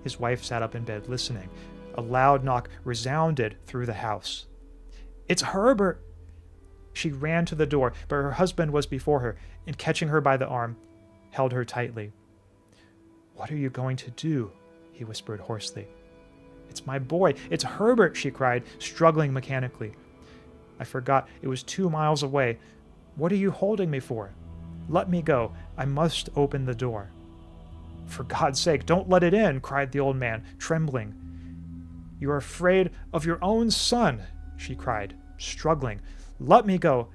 His wife sat up in bed, listening. A loud knock resounded through the house. "It's Herbert!" She ran to the door, but her husband was before her, and catching her by the arm, held her tightly. "What are you going to do?" he whispered hoarsely. "It's my boy! It's Herbert!" she cried, struggling mechanically. "I forgot it was 2 miles away. What are you holding me for? Let me go. I must open the door." "For God's sake, don't let it in!" cried the old man, trembling. "You're afraid of your own son!" she cried, struggling. "Let me go.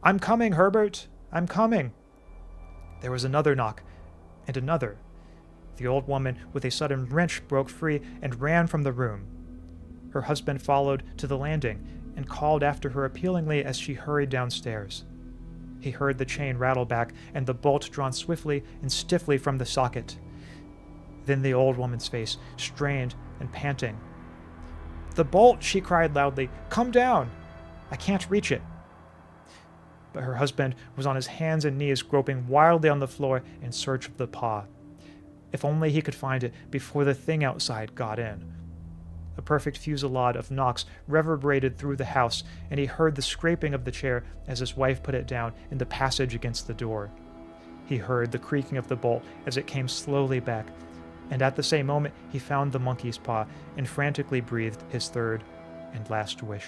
I'm coming, Herbert. I'm coming." There was another knock, and another. The old woman, with a sudden wrench, broke free and ran from the room. Her husband followed to the landing and called after her appealingly as she hurried downstairs. He heard the chain rattle back and the bolt drawn swiftly and stiffly from the socket. Then the old woman's face, strained and panting. "The bolt!" she cried loudly. "Come down! I can't reach it." But her husband was on his hands and knees, groping wildly on the floor in search of the paw. If only he could find it before the thing outside got in. A perfect fusillade of knocks reverberated through the house, and he heard the scraping of the chair as his wife put it down in the passage against the door. He heard the creaking of the bolt as it came slowly back, and at the same moment he found the monkey's paw and frantically breathed his third and last wish.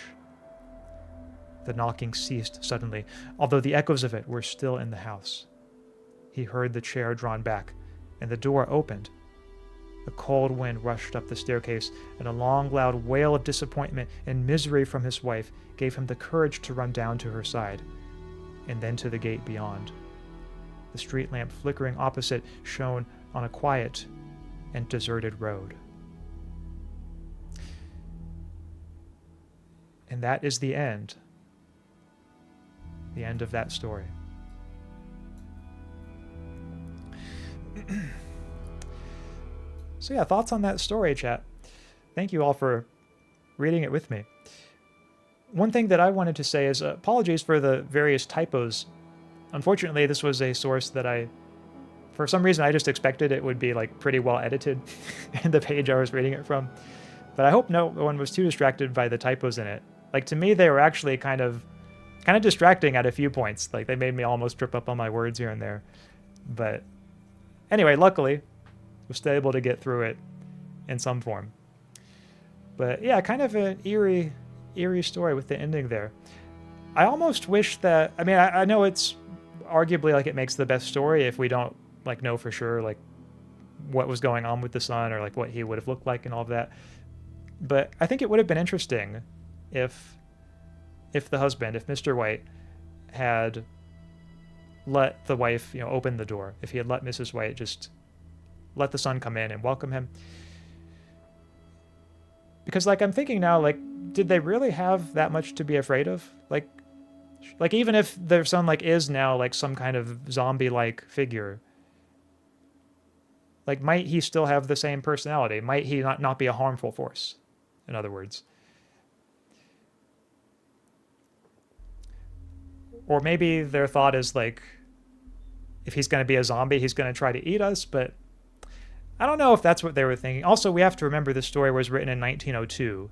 The knocking ceased suddenly, although the echoes of it were still in the house. He heard the chair drawn back, and the door opened. A cold wind rushed up the staircase, and a long, loud wail of disappointment and misery from his wife gave him the courage to run down to her side, and then to the gate beyond. The street lamp flickering opposite shone on a quiet and deserted road. And that is the end. The end of that story. So yeah, thoughts on that story, chat. Thank you all for reading it with me. One thing that I wanted to say is apologies for the various typos. Unfortunately, this was a source that for some reason, I just expected it would be like pretty well edited in the page I was reading it from. But I hope no one was too distracted by the typos in it. Like, to me, they were actually kind of distracting at a few points. Like, they made me almost trip up on my words here and there. But anyway, luckily, was still able to get through it in some form. But yeah, kind of an eerie story with the ending there. I almost wish that, I mean, I know it's arguably like it makes the best story if we don't like know for sure like what was going on with the son or like what he would have looked like and all of that. But I think it would have been interesting if the husband, if Mr. White had let the wife, open the door, if he had let Mrs. White just let the son come in and welcome him. Because like I'm thinking now, like, did they really have that much to be afraid of? Like even if their son like is now like some kind of zombie-like figure, like might he still have the same personality? Might he not be a harmful force? In other words. Or maybe their thought is like, if he's going to be a zombie, he's going to try to eat us, but I don't know if that's what they were thinking. Also, we have to remember this story was written in 1902,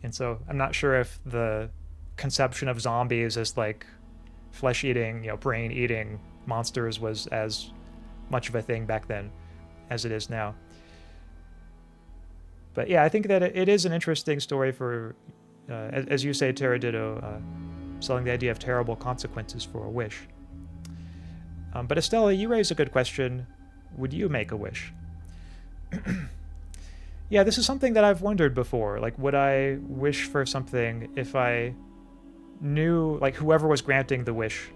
and so I'm not sure if the conception of zombies as like flesh-eating, brain-eating monsters was as much of a thing back then as it is now. But yeah, I think that it is an interesting story for, as you say, Terraditto, selling the idea of terrible consequences for a wish. But Estella, you raise a good question. Would you make a wish? Yeah, this is something that I've wondered before. Like, would I wish for something if I knew, like, whoever was granting the wish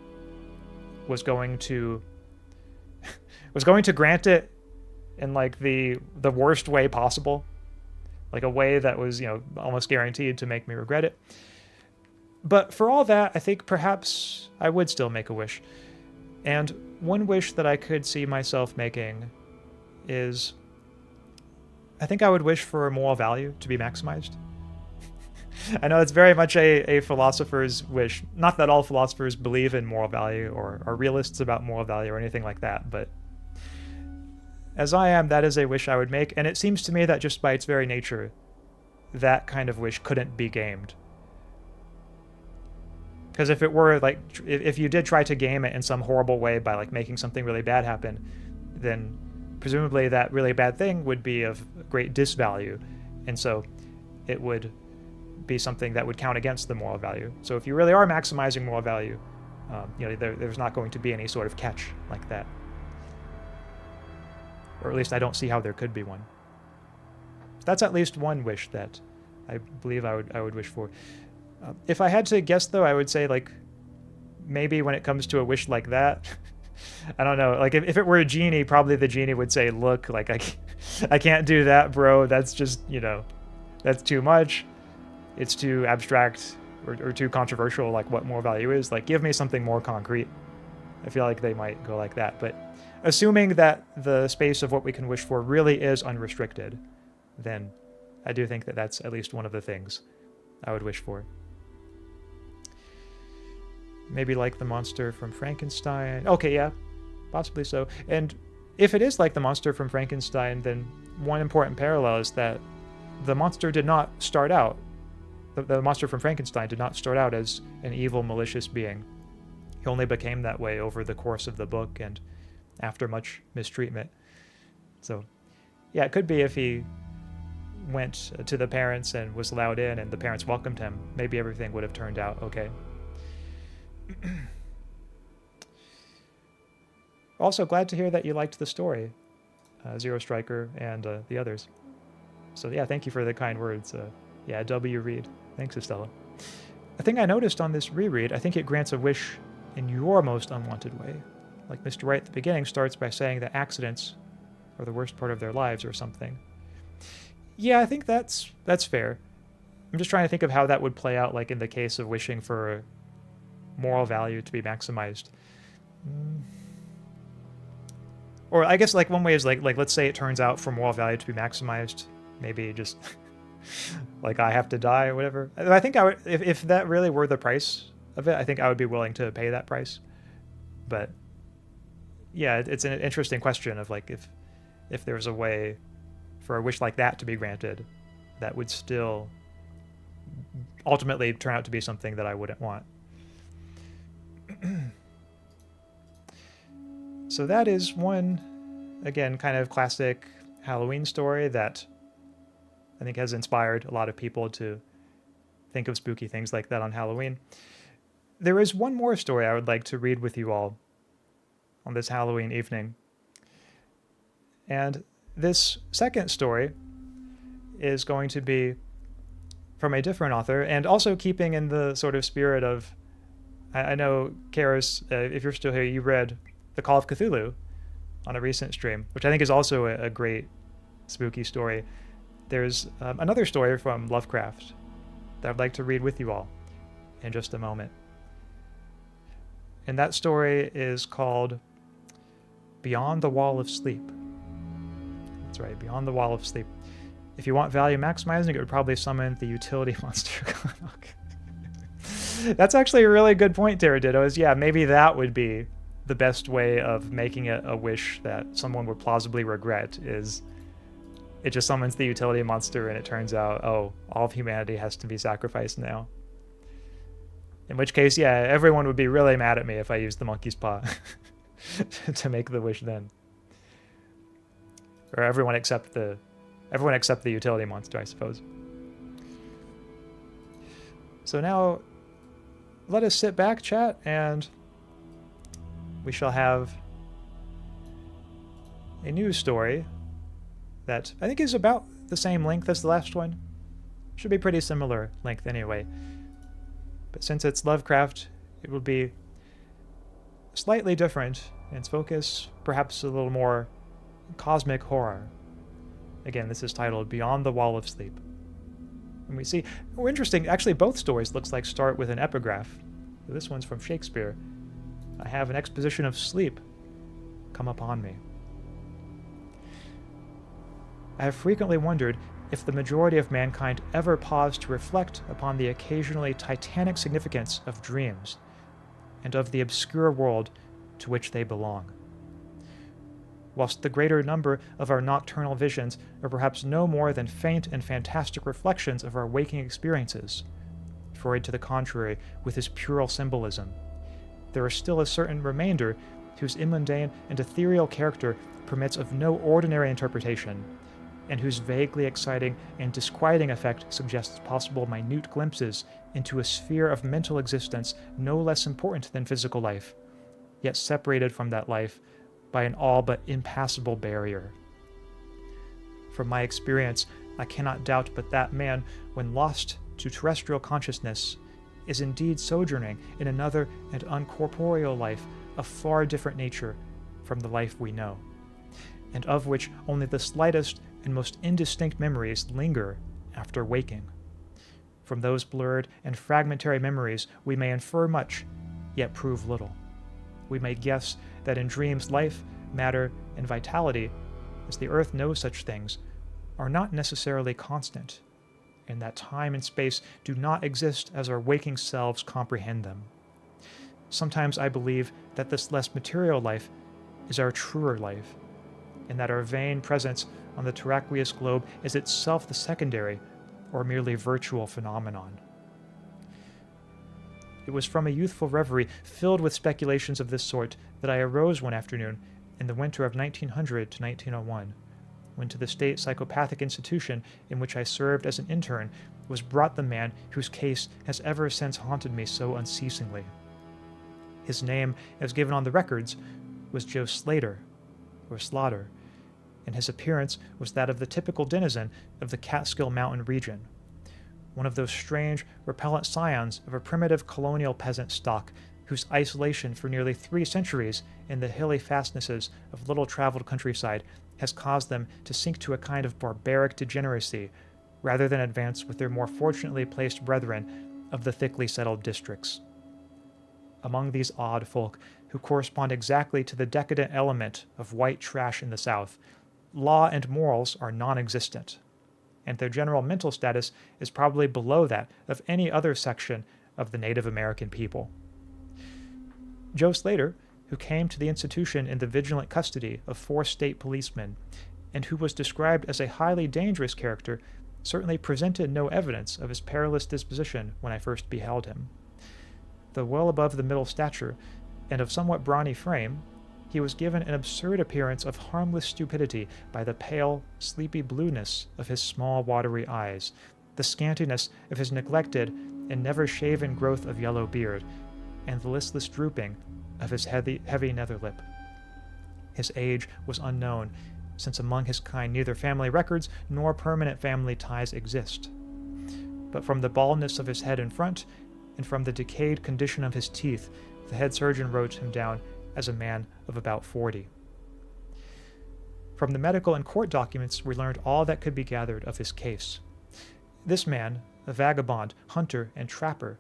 was going to grant it in like the worst way possible, like a way that was, almost guaranteed to make me regret it. But for all that, I think perhaps I would still make a wish. And one wish that I could see myself making is, I think I would wish for moral value to be maximized. I know it's very much a philosopher's wish. Not that all philosophers believe in moral value or are realists about moral value or anything like that, but as I am, that is a wish I would make, and it seems to me that just by its very nature, that kind of wish couldn't be gamed. Because if it were, like, if you did try to game it in some horrible way by, like, making something really bad happen, then presumably that really bad thing would be of great disvalue, and so it would be something that would count against the moral value. So if you really are maximizing moral value, there's not going to be any sort of catch like that. Or at least I don't see how there could be one. That's at least one wish that I believe I would wish for. If I had to guess, though, I would say, like, maybe when it comes to a wish like that, I don't know. Like, if it were a genie, probably the genie would say, look, like, I can't do that, bro. That's just, that's too much. It's too abstract or too controversial, like what moral value is. Like, give me something more concrete. I feel like they might go like that. But assuming that the space of what we can wish for really is unrestricted, then I do think that that's at least one of the things I would wish for. Maybe like the monster from Frankenstein. Okay, yeah, possibly so. And if it is like the monster from Frankenstein, then one important parallel is that the monster did not start out, the monster from Frankenstein did not start out as an evil, malicious being. He only became that way over the course of the book and after much mistreatment. So, yeah, it could be if he went to the parents and was allowed in and the parents welcomed him, maybe everything would have turned out okay. Also, glad to hear that you liked the story, Zero Striker and the others. So yeah, thank you for the kind words. Yeah, W. Reed. Thanks, Estella. A thing I noticed on this reread, I think it grants a wish in your most unwanted way. Like Mr. Right at the beginning starts by saying that accidents are the worst part of their lives or something. Yeah, I think that's fair. I'm just trying to think of how that would play out, like in the case of wishing for moral value to be maximized. Or I guess like one way is like let's say it turns out for moral value to be maximized, maybe just like I have to die or whatever. I think I would, if that really were the price of it, I think I would be willing to pay that price. But yeah, it's an interesting question of like if there's a way for a wish like that to be granted that would still ultimately turn out to be something that I wouldn't want. So that is one, again, kind of classic Halloween story that I think has inspired a lot of people to think of spooky things like that on Halloween. There is one more story I would like to read with you all on this Halloween evening. And this second story is going to be from a different author, and also keeping in the sort of spirit of, I know, Karis, if you're still here, you read The Call of Cthulhu on a recent stream, which I think is also a great spooky story. There's another story from Lovecraft that I'd like to read with you all in just a moment. And that story is called Beyond the Wall of Sleep. That's right, Beyond the Wall of Sleep. If you want value maximizing, it would probably summon the utility monster. That's actually a really good point, Terraditto, is yeah, maybe that would be the best way of making it a wish that someone would plausibly regret, is it just summons the utility monster and it turns out, oh, all of humanity has to be sacrificed now. In which case, yeah, everyone would be really mad at me if I used the monkey's paw to make the wish then. Or everyone except the utility monster, I suppose. So now, let us sit back, chat, and we shall have a news story that I think is about the same length as the last one. Should be pretty similar length anyway. But since it's Lovecraft, it will be slightly different in its focus, perhaps a little more cosmic horror. Again, this is titled Beyond the Wall of Sleep. And we see, interesting, actually both stories looks like start with an epigraph. This one's from Shakespeare. I have an exposition of sleep come upon me. I have frequently wondered if the majority of mankind ever paused to reflect upon the occasionally titanic significance of dreams and of the obscure world to which they belong. Whilst the greater number of our nocturnal visions are perhaps no more than faint and fantastic reflections of our waking experiences, Freud to the contrary with his puerile symbolism, there is still a certain remainder whose immundane and ethereal character permits of no ordinary interpretation, and whose vaguely exciting and disquieting effect suggests possible minute glimpses into a sphere of mental existence no less important than physical life, yet separated from that life by an all but impassable barrier. From my experience, I cannot doubt but that man, when lost to terrestrial consciousness, is indeed sojourning in another and uncorporeal life of far different nature from the life we know, and of which only the slightest and most indistinct memories linger after waking. From those blurred and fragmentary memories we may infer much, yet prove little. We may guess that in dreams life, matter, and vitality, as the earth knows such things, are not necessarily constant, and that time and space do not exist as our waking selves comprehend them. Sometimes I believe that this less material life is our truer life, and that our vain presence on the terraqueous globe is itself the secondary or merely virtual phenomenon. It was from a youthful reverie filled with speculations of this sort that I arose one afternoon in the winter of 1900 to 1901, when to the state psychopathic institution in which I served as an intern was brought the man whose case has ever since haunted me so unceasingly. His name, as given on the records, was Joe Slater, or Slaughter, and his appearance was that of the typical denizen of the Catskill Mountain region, one of those strange, repellent scions of a primitive colonial peasant stock whose isolation for nearly 3 centuries in the hilly fastnesses of little-traveled countryside has caused them to sink to a kind of barbaric degeneracy rather than advance with their more fortunately placed brethren of the thickly settled districts. Among these odd folk, who correspond exactly to the decadent element of white trash in the South, law and morals are non-existent, and their general mental status is probably below that of any other section of the Native American people. Joe Slater, who came to the institution in the vigilant custody of 4 state policemen, and who was described as a highly dangerous character, certainly presented no evidence of his perilous disposition when I first beheld him. Though well above the middle stature, and of somewhat brawny frame, he was given an absurd appearance of harmless stupidity by the pale, sleepy blueness of his small, watery eyes, the scantiness of his neglected and never-shaven growth of yellow beard, and the listless drooping of his heavy nether lip. His age was unknown, since among his kind neither family records nor permanent family ties exist. But from the baldness of his head in front, and from the decayed condition of his teeth, the head surgeon wrote him down as a man of about 40. From the medical and court documents we learned all that could be gathered of his case. This man, a vagabond, hunter, and trapper,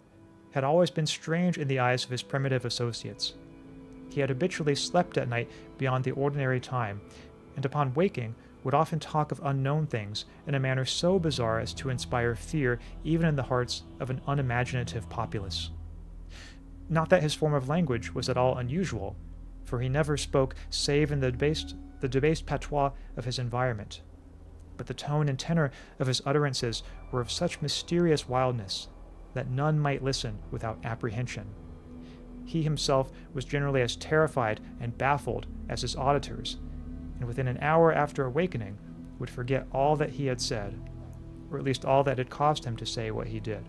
had always been strange in the eyes of his primitive associates. He had habitually slept at night beyond the ordinary time, and upon waking would often talk of unknown things in a manner so bizarre as to inspire fear even in the hearts of an unimaginative populace. Not that his form of language was at all unusual, for he never spoke save in the debased patois of his environment, but the tone and tenor of his utterances were of such mysterious wildness that none might listen without apprehension. He himself was generally as terrified and baffled as his auditors, and within an hour after awakening would forget all that he had said, or at least all that had caused him to say what he did,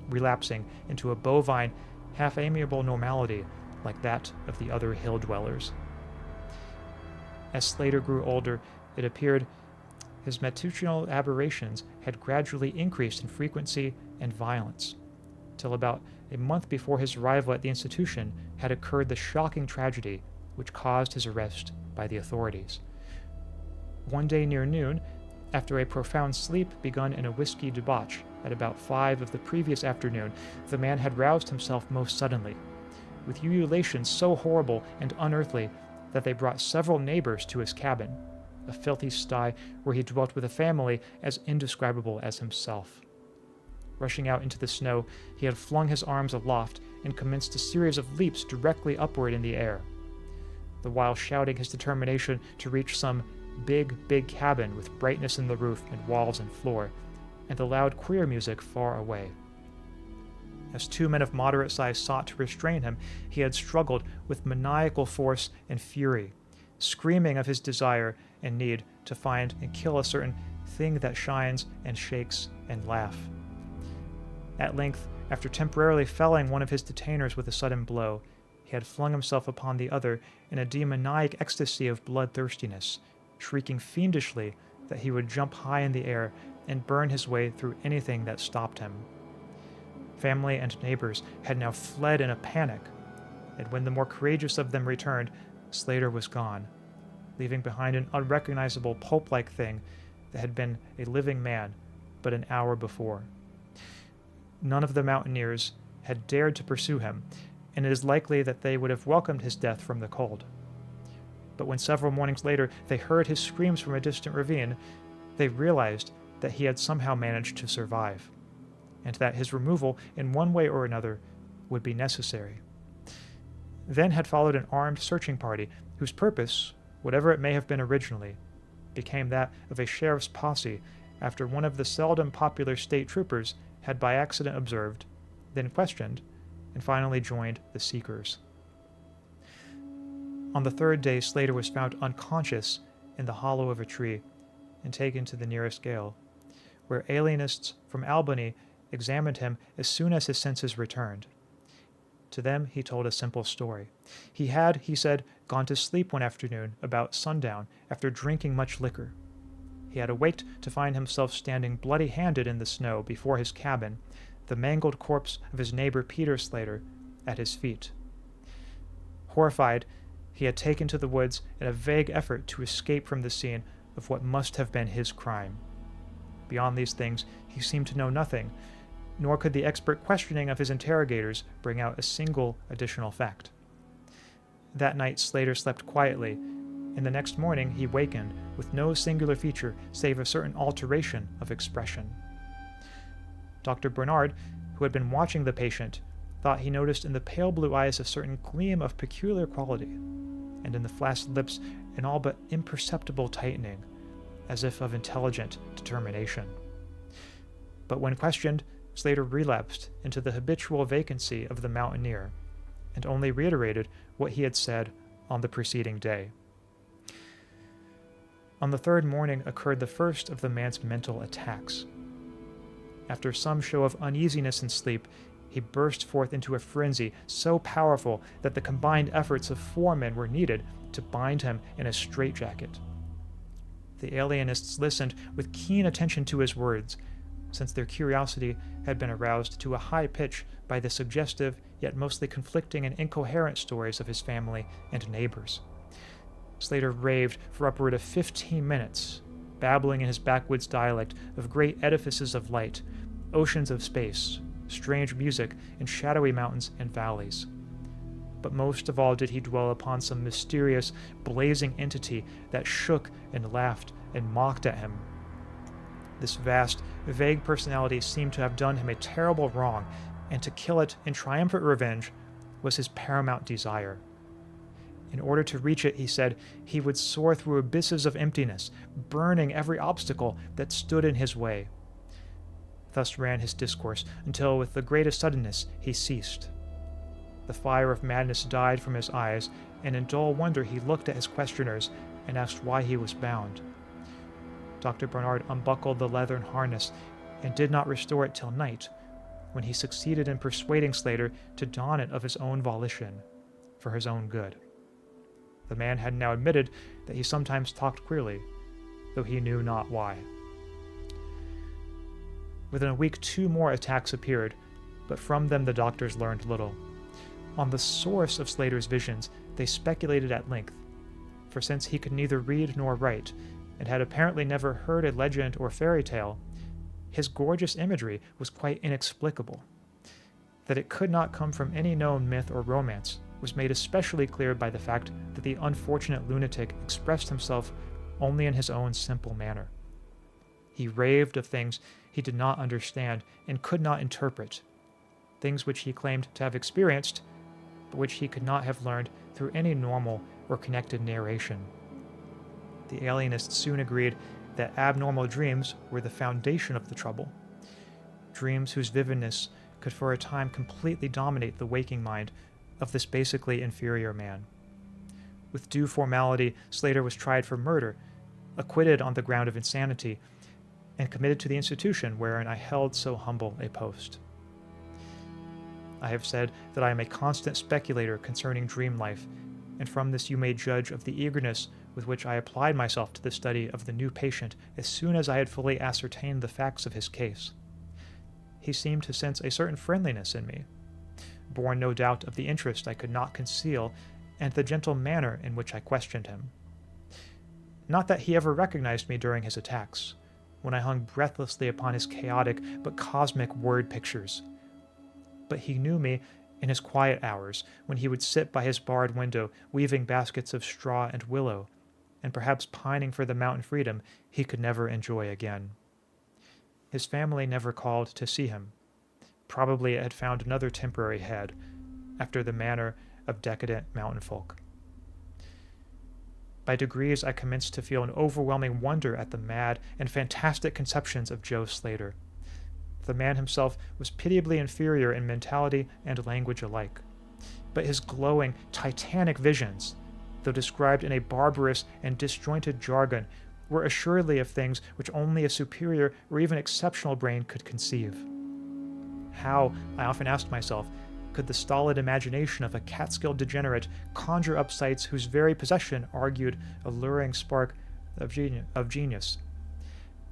relapsing into a bovine, half-amiable normality like that of the other hill-dwellers. As Slater grew older, it appeared his matutinal aberrations had gradually increased in frequency and violence, till about a month before his arrival at the institution had occurred the shocking tragedy which caused his arrest by the authorities. One day near noon, after a profound sleep begun in a whiskey debauch at about 5 of the previous afternoon, the man had roused himself most suddenly, with ululations so horrible and unearthly that they brought several neighbors to his cabin, a filthy sty where he dwelt with a family as indescribable as himself. Rushing out into the snow, he had flung his arms aloft and commenced a series of leaps directly upward in the air, the while shouting his determination to reach some big cabin with brightness in the roof and walls and floor, and the loud queer music far away. As 2 men of moderate size sought to restrain him, he had struggled with maniacal force and fury, screaming of his desire and need to find and kill a certain thing that shines and shakes and laugh. At length, after temporarily felling one of his detainers with a sudden blow, he had flung himself upon the other in a demoniac ecstasy of bloodthirstiness, shrieking fiendishly that he would jump high in the air and burn his way through anything that stopped him. Family and neighbors had now fled in a panic, and when the more courageous of them returned, Slater was gone, leaving behind an unrecognizable pulp-like thing that had been a living man but an hour before. None of the mountaineers had dared to pursue him, and it is likely that they would have welcomed his death from the cold. But when several mornings later they heard his screams from a distant ravine, they realized that he had somehow managed to survive, and that his removal in one way or another would be necessary. Then had followed an armed searching party whose purpose, whatever it may have been originally, became that of a sheriff's posse after one of the seldom popular state troopers had by accident observed, then questioned, and finally joined the seekers. On the 3rd day, Slater was found unconscious in the hollow of a tree and taken to the nearest jail, where alienists from Albany examined him as soon as his senses returned. To them he told a simple story. He had, he said, gone to sleep one afternoon about sundown after drinking much liquor. He had awaked to find himself standing bloody-handed in the snow before his cabin, the mangled corpse of his neighbor Peter Slater at his feet. Horrified, he had taken to the woods in a vague effort to escape from the scene of what must have been his crime. Beyond these things, he seemed to know nothing, nor could the expert questioning of his interrogators bring out a single additional fact. That night Slater slept quietly, and the next morning he wakened with no singular feature save a certain alteration of expression. Dr. Bernard, who had been watching the patient, thought he noticed in the pale blue eyes a certain gleam of peculiar quality, and in the flaccid lips an all but imperceptible tightening, as if of intelligent determination. But when questioned, Slater relapsed into the habitual vacancy of the mountaineer, and only reiterated what he had said on the preceding day. On the 3rd morning occurred the first of the man's mental attacks. After some show of uneasiness in sleep, he burst forth into a frenzy so powerful that the combined efforts of 4 men were needed to bind him in a straitjacket. The alienists listened with keen attention to his words, since their curiosity had been aroused to a high pitch by the suggestive yet mostly conflicting and incoherent stories of his family and neighbors. Slater raved for upward of 15 minutes, babbling in his backwoods dialect of great edifices of light, oceans of space, strange music, and shadowy mountains and valleys. But most of all did he dwell upon some mysterious, blazing entity that shook and laughed and mocked at him. This vast, vague personality seemed to have done him a terrible wrong, and to kill it in triumphant revenge was his paramount desire. In order to reach it, he said, he would soar through abysses of emptiness, burning every obstacle that stood in his way. Thus ran his discourse, until with the greatest suddenness he ceased. The fire of madness died from his eyes, and in dull wonder he looked at his questioners and asked why he was bound. Dr. Bernard unbuckled the leathern harness and did not restore it till night, when he succeeded in persuading Slater to don it of his own volition, for his own good. The man had now admitted that he sometimes talked queerly, though he knew not why. Within a week, 2 more attacks appeared, but from them the doctors learned little. On the source of Slater's visions, they speculated at length, for since he could neither read nor write, and had apparently never heard a legend or fairy tale, his gorgeous imagery was quite inexplicable. That it could not come from any known myth or romance was made especially clear by the fact that the unfortunate lunatic expressed himself only in his own simple manner. He raved of things he did not understand and could not interpret, things which he claimed to have experienced, but which he could not have learned through any normal or connected narration. The alienists soon agreed that abnormal dreams were the foundation of the trouble, dreams whose vividness could for a time completely dominate the waking mind of this basically inferior man. With due formality, Slater was tried for murder, acquitted on the ground of insanity, and committed to the institution wherein I held so humble a post. I have said that I am a constant speculator concerning dream life, and from this you may judge of the eagerness with which I applied myself to the study of the new patient as soon as I had fully ascertained the facts of his case. He seemed to sense a certain friendliness in me, born no doubt of the interest I could not conceal and the gentle manner in which I questioned him. Not that he ever recognized me during his attacks, when I hung breathlessly upon his chaotic but cosmic word pictures, but he knew me in his quiet hours, when he would sit by his barred window weaving baskets of straw and willow, and perhaps pining for the mountain freedom he could never enjoy again. His family never called to see him. Probably it had found another temporary head, after the manner of decadent mountain folk. By degrees I commenced to feel an overwhelming wonder at the mad and fantastic conceptions of Joe Slater. The man himself was pitiably inferior in mentality and language alike, but his glowing, titanic visions, though described in a barbarous and disjointed jargon, were assuredly of things which only a superior or even exceptional brain could conceive. How, I often asked myself, could the stolid imagination of a Catskill degenerate conjure up sights whose very possession argued a luring spark of genius?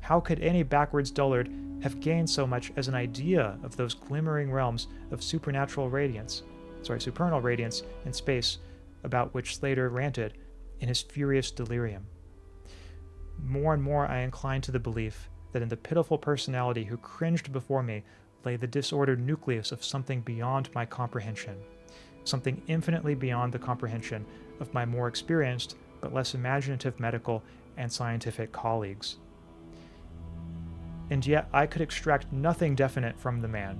How could any backwards dullard have gained so much as an idea of those glimmering realms of supernal radiance in space about which Slater ranted in his furious delirium? More and more I inclined to the belief that in the pitiful personality who cringed before me lay the disordered nucleus of something beyond my comprehension, something infinitely beyond the comprehension of my more experienced but less imaginative medical and scientific colleagues. And yet I could extract nothing definite from the man.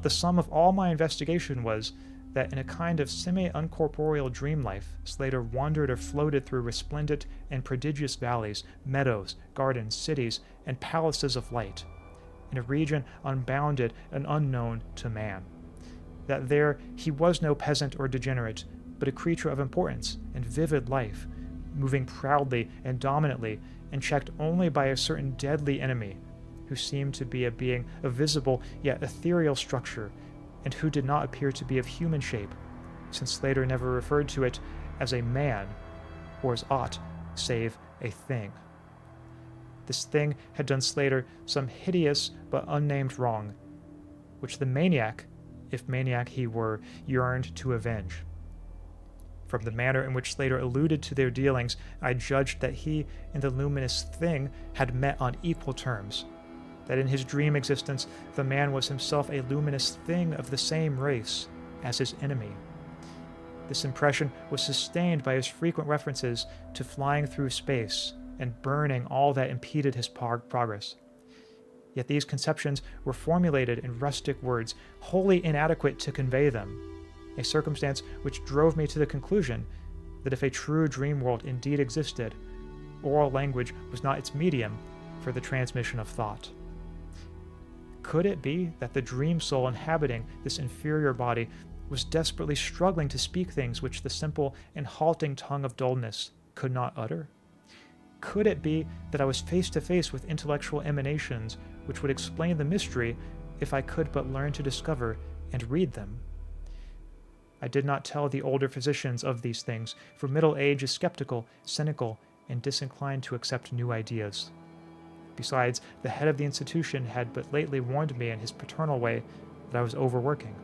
The sum of all my investigation was that in a kind of semi-uncorporeal dream life, Slater wandered or floated through resplendent and prodigious valleys, meadows, gardens, cities, and palaces of light, in a region unbounded and unknown to man. That there he was no peasant or degenerate, but a creature of importance and vivid life, moving proudly and dominantly, and checked only by a certain deadly enemy, who seemed to be a being of visible yet ethereal structure, and who did not appear to be of human shape, since Slater never referred to it as a man, or as aught save a thing. This thing had done Slater some hideous but unnamed wrong, which the maniac, if maniac he were, yearned to avenge. From the manner in which Slater alluded to their dealings, I judged that he and the luminous thing had met on equal terms, that in his dream existence the man was himself a luminous thing of the same race as his enemy. This impression was sustained by his frequent references to flying through space and burning all that impeded his progress. Yet these conceptions were formulated in rustic words, wholly inadequate to convey them, a circumstance which drove me to the conclusion that if a true dream world indeed existed, oral language was not its medium for the transmission of thought. Could it be that the dream soul inhabiting this inferior body was desperately struggling to speak things which the simple and halting tongue of dullness could not utter? Could it be that I was face to face with intellectual emanations which would explain the mystery if I could but learn to discover and read them? I did not tell the older physicians of these things, for middle age is skeptical, cynical, and disinclined to accept new ideas. Besides, the head of the institution had but lately warned me in his paternal way that I was overworking,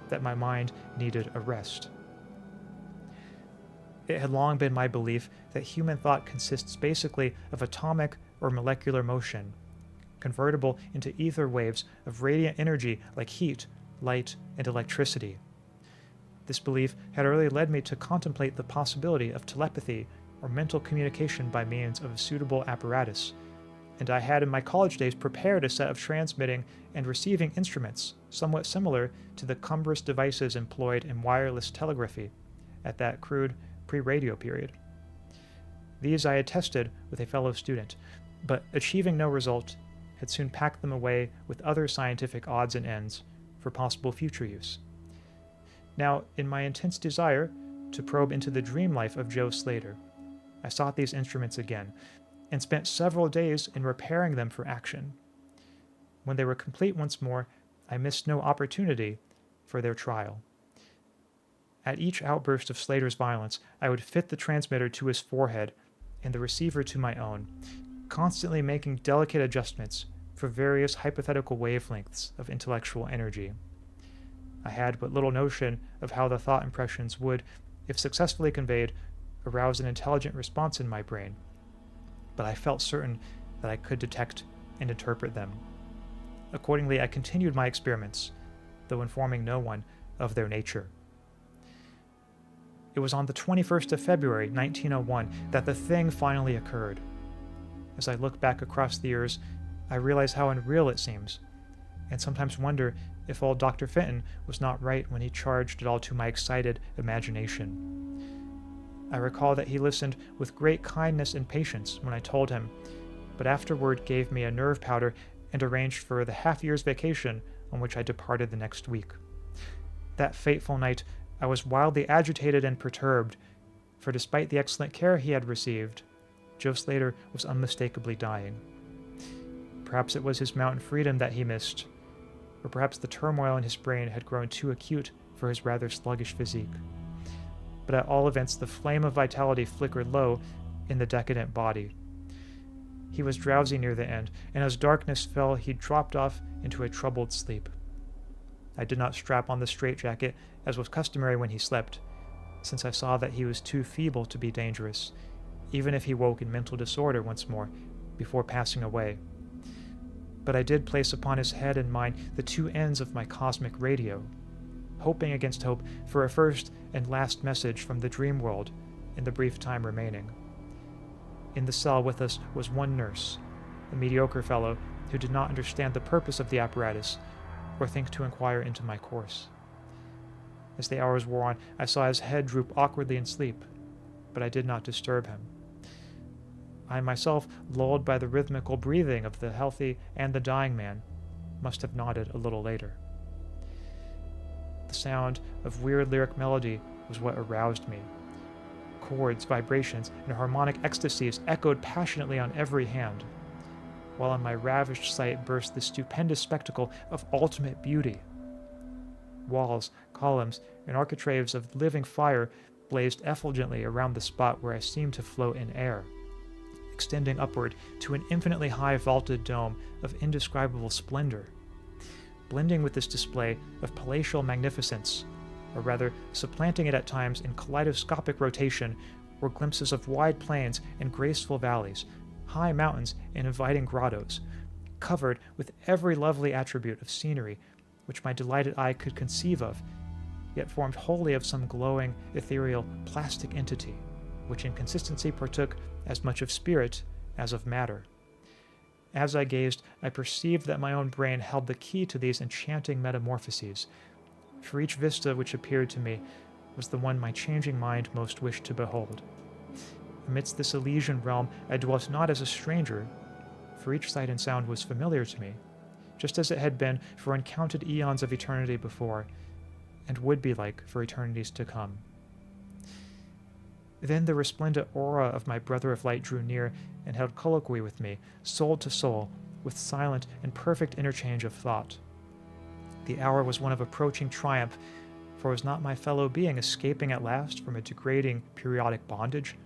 that my mind needed a rest. It had long been my belief that human thought consists basically of atomic or molecular motion, convertible into ether waves of radiant energy like heat, light, and electricity. This belief had early led me to contemplate the possibility of telepathy or mental communication by means of a suitable apparatus, and I had in my college days prepared a set of transmitting and receiving instruments somewhat similar to the cumbrous devices employed in wireless telegraphy at that crude pre-radio period. These I had tested with a fellow student, but achieving no result, had soon packed them away with other scientific odds and ends for possible future use. Now, in my intense desire to probe into the dream life of Joe Slater, I sought these instruments again, and spent several days in repairing them for action. When they were complete once more, I missed no opportunity for their trial. At each outburst of Slater's violence, I would fit the transmitter to his forehead and the receiver to my own, constantly making delicate adjustments for various hypothetical wavelengths of intellectual energy. I had but little notion of how the thought impressions would, if successfully conveyed, arouse an intelligent response in my brain, but I felt certain that I could detect and interpret them. Accordingly, I continued my experiments, though informing no one of their nature. It was on the 21st of February, 1901, that the thing finally occurred. As I look back across the years, I realize how unreal it seems, and sometimes wonder if old Dr. Fenton was not right when he charged it all to my excited imagination. I recall that he listened with great kindness and patience when I told him, but afterward gave me a nerve powder and arranged for the half-year's vacation on which I departed the next week. That fateful night, I was wildly agitated and perturbed, for despite the excellent care he had received, Joe Slater was unmistakably dying. Perhaps it was his mountain freedom that he missed, or perhaps the turmoil in his brain had grown too acute for his rather sluggish physique. But at all events, the flame of vitality flickered low in the decadent body. He was drowsy near the end, and as darkness fell, he dropped off into a troubled sleep. I did not strap on the straitjacket, as was customary when he slept, since I saw that he was too feeble to be dangerous, even if he woke in mental disorder once more, before passing away. But I did place upon his head and mine the two ends of my cosmic radio, hoping against hope for a first and last message from the dream world in the brief time remaining. In the cell with us was one nurse, a mediocre fellow who did not understand the purpose of the apparatus or think to inquire into my course. As the hours wore on, I saw his head droop awkwardly in sleep, but I did not disturb him. I myself, lulled by the rhythmical breathing of the healthy and the dying man, must have nodded a little later. The sound of weird lyric melody was what aroused me. Chords, vibrations, and harmonic ecstasies echoed passionately on every hand, while on my ravished sight burst the stupendous spectacle of ultimate beauty. Walls, columns, and architraves of living fire blazed effulgently around the spot where I seemed to float in air, extending upward to an infinitely high vaulted dome of indescribable splendor. Blending with this display of palatial magnificence, or rather supplanting it at times in kaleidoscopic rotation, were glimpses of wide plains and graceful valleys, high mountains and inviting grottos, covered with every lovely attribute of scenery which my delighted eye could conceive of, yet formed wholly of some glowing, ethereal, plastic entity, which in consistency partook as much of spirit as of matter. As I gazed, I perceived that my own brain held the key to these enchanting metamorphoses, for each vista which appeared to me was the one my changing mind most wished to behold. Amidst this Elysian realm I dwelt not as a stranger, for each sight and sound was familiar to me, just as it had been for uncounted eons of eternity before, and would be like for eternities to come. Then the resplendent aura of my brother of light drew near and held colloquy with me, soul to soul, with silent and perfect interchange of thought. The hour was one of approaching triumph, for was not my fellow being escaping at last from a degrading periodic bondage?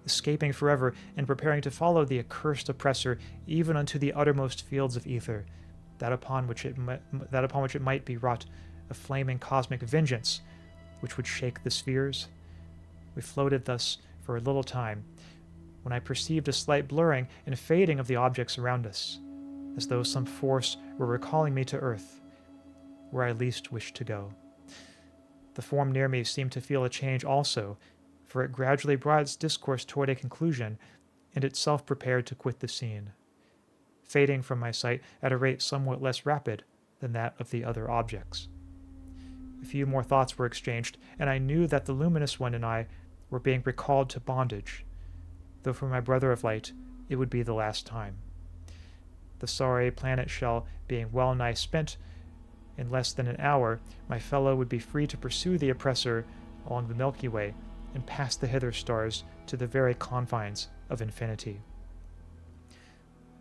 escaping forever and preparing to follow the accursed oppressor even unto the uttermost fields of ether, that upon which it might be wrought a flaming cosmic vengeance which would shake the spheres. We floated thus for a little time, when I perceived a slight blurring and fading of the objects around us, as though some force were recalling me to earth, where I least wished to go. The form near me seemed to feel a change also, for it gradually brought its discourse toward a conclusion, and itself prepared to quit the scene, fading from my sight at a rate somewhat less rapid than that of the other objects. A few more thoughts were exchanged, and I knew that the luminous one and I were being recalled to bondage, though for my brother of light it would be the last time. The sorry planet shell being well nigh spent, in less than an hour my fellow would be free to pursue the oppressor along the Milky Way and pass the hither stars to the very confines of infinity.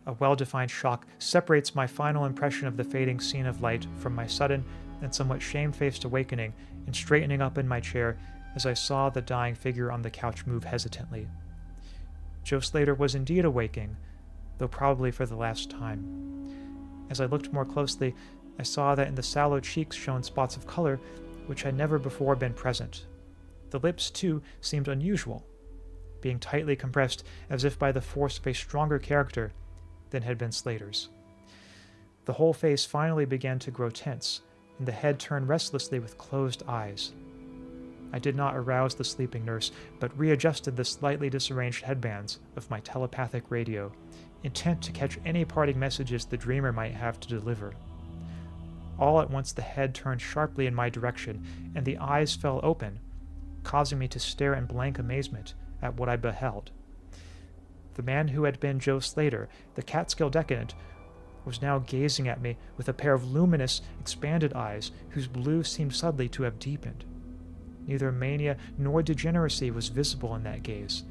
A well-defined shock separates my final impression of the fading scene of light from my sudden and somewhat shamefaced awakening and straightening up in my chair as I saw the dying figure on the couch move hesitantly. Joe Slater was indeed awaking, though probably for the last time. As I looked more closely, I saw that in the sallow cheeks shone spots of color which had never before been present. The lips, too, seemed unusual, being tightly compressed as if by the force of a stronger character than had been Slater's. The whole face finally began to grow tense, and the head turned restlessly with closed eyes. I did not arouse the sleeping nurse, but readjusted the slightly disarranged headbands of my telepathic radio, intent to catch any parting messages the dreamer might have to deliver. All at once the head turned sharply in my direction, and the eyes fell open, causing me to stare in blank amazement at what I beheld. The man who had been Joe Slater, the Catskill decadent, was now gazing at me with a pair of luminous, expanded eyes whose blue seemed suddenly to have deepened. Neither mania nor degeneracy was visible in that gaze,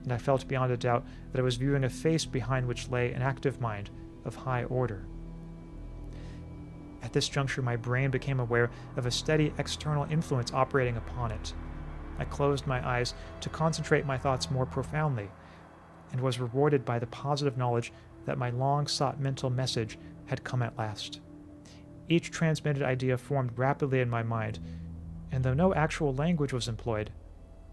and I felt beyond a doubt that I was viewing a face behind which lay an active mind of high order. At this juncture my brain became aware of a steady external influence operating upon it. I closed my eyes to concentrate my thoughts more profoundly, and was rewarded by the positive knowledge that my long-sought mental message had come at last. Each transmitted idea formed rapidly in my mind, and though no actual language was employed,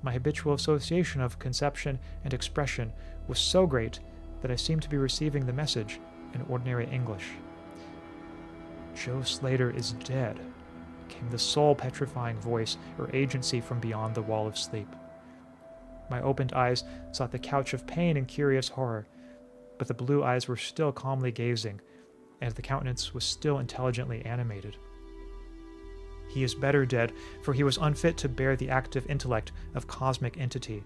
my habitual association of conception and expression was so great that I seemed to be receiving the message in ordinary English. "Joe Slater is dead," came the soul-petrifying voice or agency from beyond the wall of sleep. My opened eyes sought the couch of pain and curious horror, but the blue eyes were still calmly gazing, and the countenance was still intelligently animated. "He is better dead, for he was unfit to bear the active intellect of cosmic entity.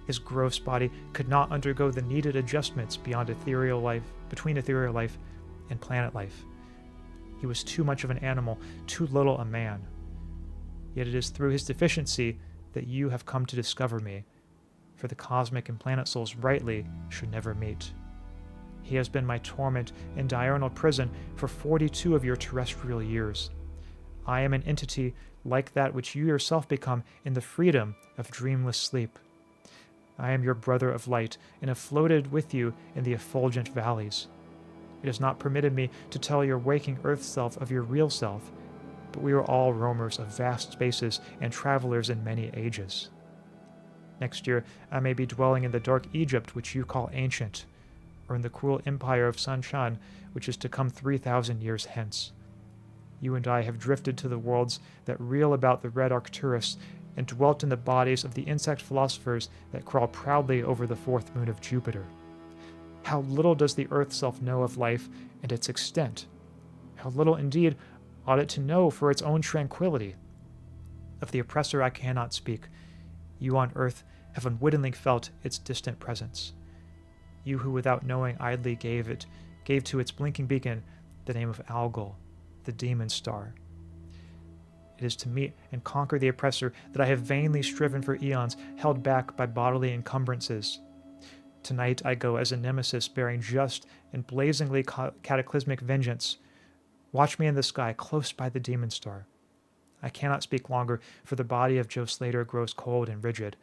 His gross body could not undergo the needed adjustments between ethereal life and planet life. He was too much of an animal, too little a man. Yet it is through his deficiency that you have come to discover me, for the cosmic and planet souls rightly should never meet. He has been my torment in diurnal prison for 42 of your terrestrial years. I am an entity like that which you yourself become in the freedom of dreamless sleep. I am your brother of light, and have floated with you in the effulgent valleys. It has not permitted me to tell your waking earth self of your real self, but we are all roamers of vast spaces and travelers in many ages. Next year I may be dwelling in the dark Egypt which you call ancient, or in the cruel empire of Sanshan which is to come 3,000 years hence. You and I have drifted to the worlds that reel about the red Arcturus, and dwelt in the bodies of the insect philosophers that crawl proudly over the fourth moon of Jupiter. How little does the earth self know of life and its extent? How little indeed ought it to know for its own tranquility? Of the oppressor I cannot speak. You on earth have unwittingly felt its distant presence. You who without knowing idly gave to its blinking beacon the name of Algol, the demon star. It is to meet and conquer the oppressor that I have vainly striven for eons, held back by bodily encumbrances. Tonight I go as a nemesis bearing just and blazingly cataclysmic vengeance. Watch me in the sky close by the demon star. I cannot speak longer, for the body of Joe Slater grows cold and rigid.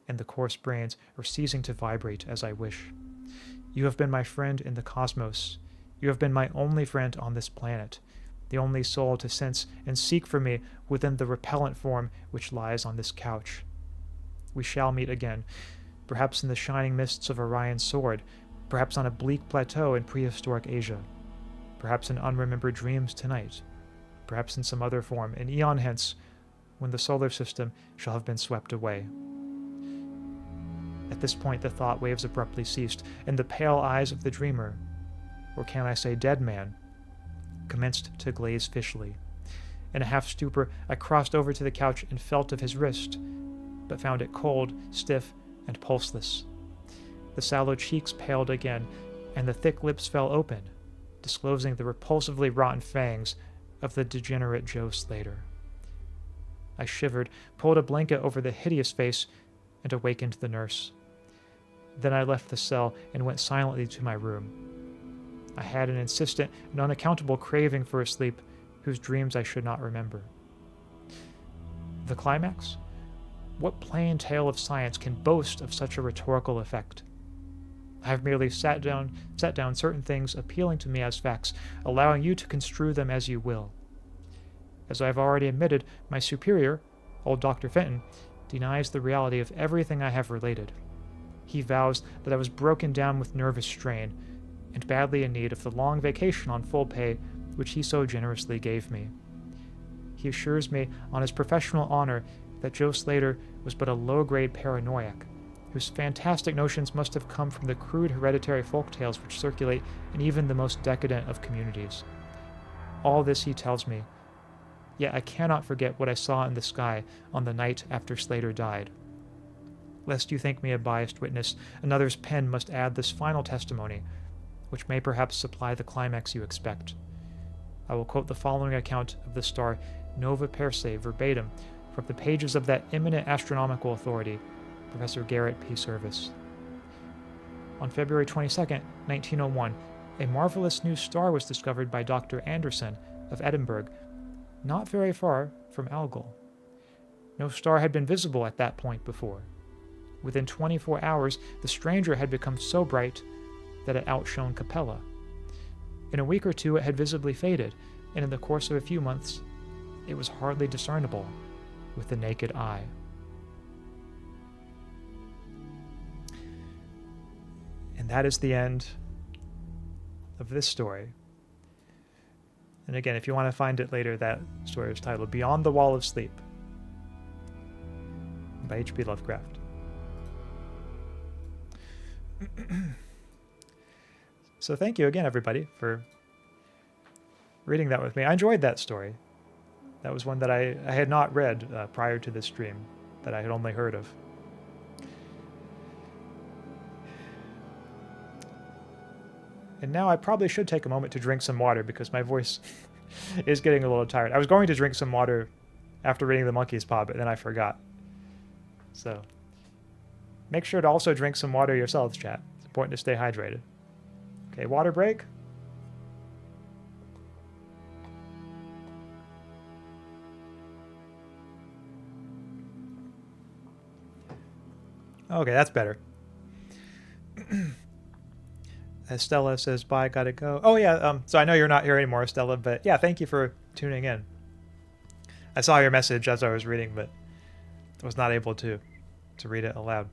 and the coarse brains are ceasing to vibrate as I wish. You have been my friend in the cosmos. You have been my only friend on this planet, the only soul to sense and seek for me within the repellent form which lies on this couch. We shall meet again, perhaps in the shining mists of Orion's sword, perhaps on a bleak plateau in prehistoric Asia, perhaps in unremembered dreams tonight, perhaps in some other form, an eon hence, when the solar system shall have been swept away. At this point the thought waves abruptly ceased, and the pale eyes of the dreamer, or can I say dead man, commenced to glaze fishily. In a half-stupor, I crossed over to the couch and felt of his wrist, but found it cold, stiff, and pulseless. The sallow cheeks paled again, and the thick lips fell open, disclosing the repulsively rotten fangs of the degenerate Joe Slater. I shivered, pulled a blanket over the hideous face, and awakened the nurse. Then I left the cell and went silently to my room. I had an insistent and unaccountable craving for a sleep whose dreams I should not remember. The climax? What plain tale of science can boast of such a rhetorical effect? I have merely set down certain things appealing to me as facts, allowing you to construe them as you will. As I have already admitted, my superior, old Dr. Fenton, denies the reality of everything I have related. He vows that I was broken down with nervous strain, and badly in need of the long vacation on full pay which he so generously gave me. He assures me on his professional honor that Joe Slater was but a low-grade paranoiac, whose fantastic notions must have come from the crude hereditary folktales which circulate in even the most decadent of communities. All this he tells me, yet I cannot forget what I saw in the sky on the night after Slater died. Lest you think me a biased witness, another's pen must add this final testimony, which may perhaps supply the climax you expect. I will quote the following account of the star Nova Persei verbatim from the pages of that eminent astronomical authority, Professor Garrett P. Service. On February 22, 1901, a marvelous new star was discovered by Dr. Anderson of Edinburgh, not very far from Algol. No star had been visible at that point before. Within 24 hours, the stranger had become so bright that it outshone Capella. In a week or two, it had visibly faded, and in the course of a few months, it was hardly discernible with the naked eye. And that is the end of this story. And again, if you want to find it later, that story is titled Beyond the Wall of Sleep by H.P. Lovecraft. So thank you again, everybody, for reading that with me. I enjoyed that story. That was one that I had not read prior to this stream, that I had only heard of. And now I probably should take a moment to drink some water because my voice is getting a little tired. I was going to drink some water after reading The Monkey's Paw, but then I forgot. So make sure to also drink some water yourselves, chat. It's important to stay hydrated. Okay, water break. Okay, that's better. Estella says, bye, gotta go. Oh, yeah, so I know you're not here anymore, Estella, but yeah, thank you for tuning in. I saw your message as I was reading, but was not able to read it aloud.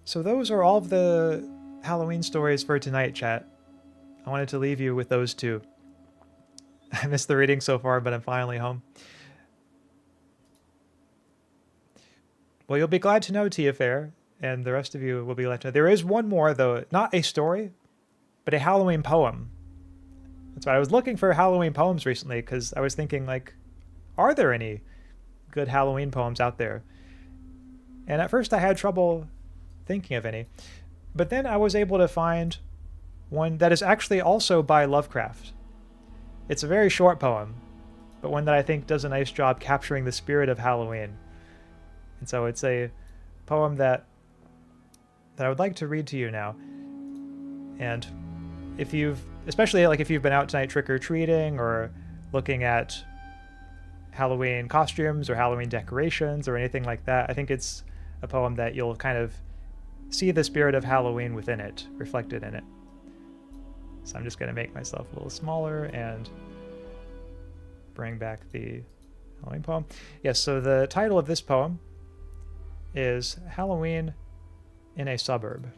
So those are all of the Halloween stories for tonight, chat. I wanted to leave you with those two. I missed the reading so far, but I'm finally home. Well, you'll be glad to know, Tia Fair, and the rest of you will be glad to know. There is one more, though, not a story, but a Halloween poem. That's why I was looking for Halloween poems recently, because I was thinking, like, are there any good Halloween poems out there? And at first I had trouble thinking of any, but then I was able to find one that is actually also by Lovecraft. It's a very short poem, but one that I think does a nice job capturing the spirit of Halloween. And so it's a poem that I would like to read to you now. And if you've, especially like if you've been out tonight trick-or-treating or looking at Halloween costumes or Halloween decorations or anything like that. I think it's a poem that you'll kind of see the spirit of Halloween within it, reflected in it. So I'm just going to make myself a little smaller and bring back the Halloween poem. Yes, so the title of this poem is Halloween in a Suburb.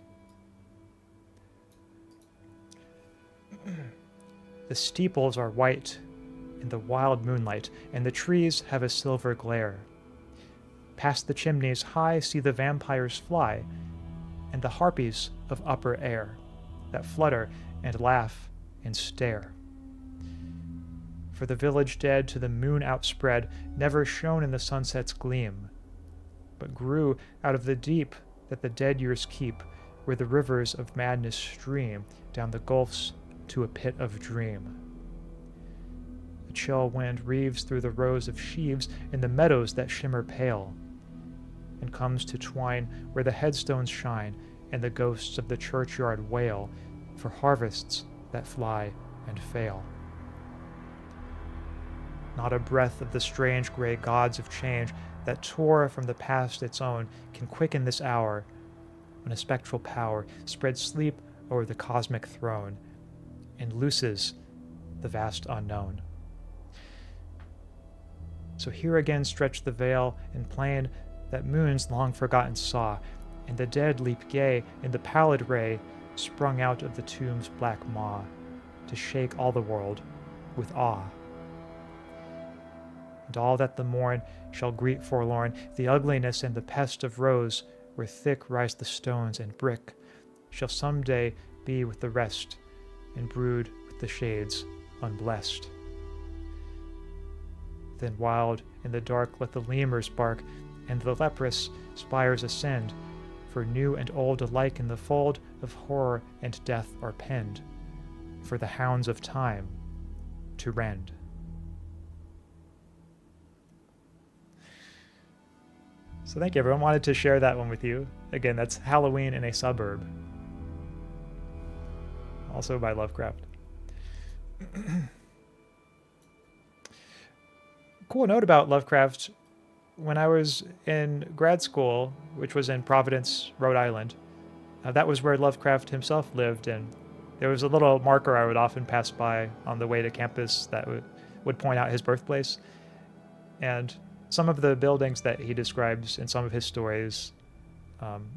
The steeples are white in the wild moonlight, and the trees have a silver glare. Past the chimneys high see the vampires fly, and the harpies of upper air that flutter and laugh and stare. For the village dead to the moon outspread never shone in the sunset's gleam, but grew out of the deep that the dead years keep, where the rivers of madness stream down the gulfs to a pit of dream. The chill wind reaves through the rows of sheaves in the meadows that shimmer pale, and comes to twine where the headstones shine and the ghosts of the churchyard wail for harvests that fly and fail. Not a breath of the strange gray gods of change that tore from the past its own can quicken this hour when a spectral power spreads sleep over the cosmic throne and looses the vast unknown. So here again stretch the veil and plain that moons long forgotten saw, and the dead leap gay in the pallid ray sprung out of the tomb's black maw to shake all the world with awe. And all that the morn shall greet forlorn, the ugliness and the pest of rose, where thick rise the stones and brick, shall some day be with the rest, and brood with the shades unblessed. Then wild in the dark let the lemurs bark, and the leprous spires ascend, for new and old alike in the fold of horror and death are penned, for the hounds of time to rend. So thank you, everyone. Wanted to share that one with you. Again, that's Halloween in a Suburb. Also by Lovecraft. Cool note about Lovecraft. When I was in grad school, which was in Providence, Rhode Island, that was where Lovecraft himself lived, and there was a little marker I would often pass by on the way to campus that would point out his birthplace. And some of the buildings that he describes in some of his stories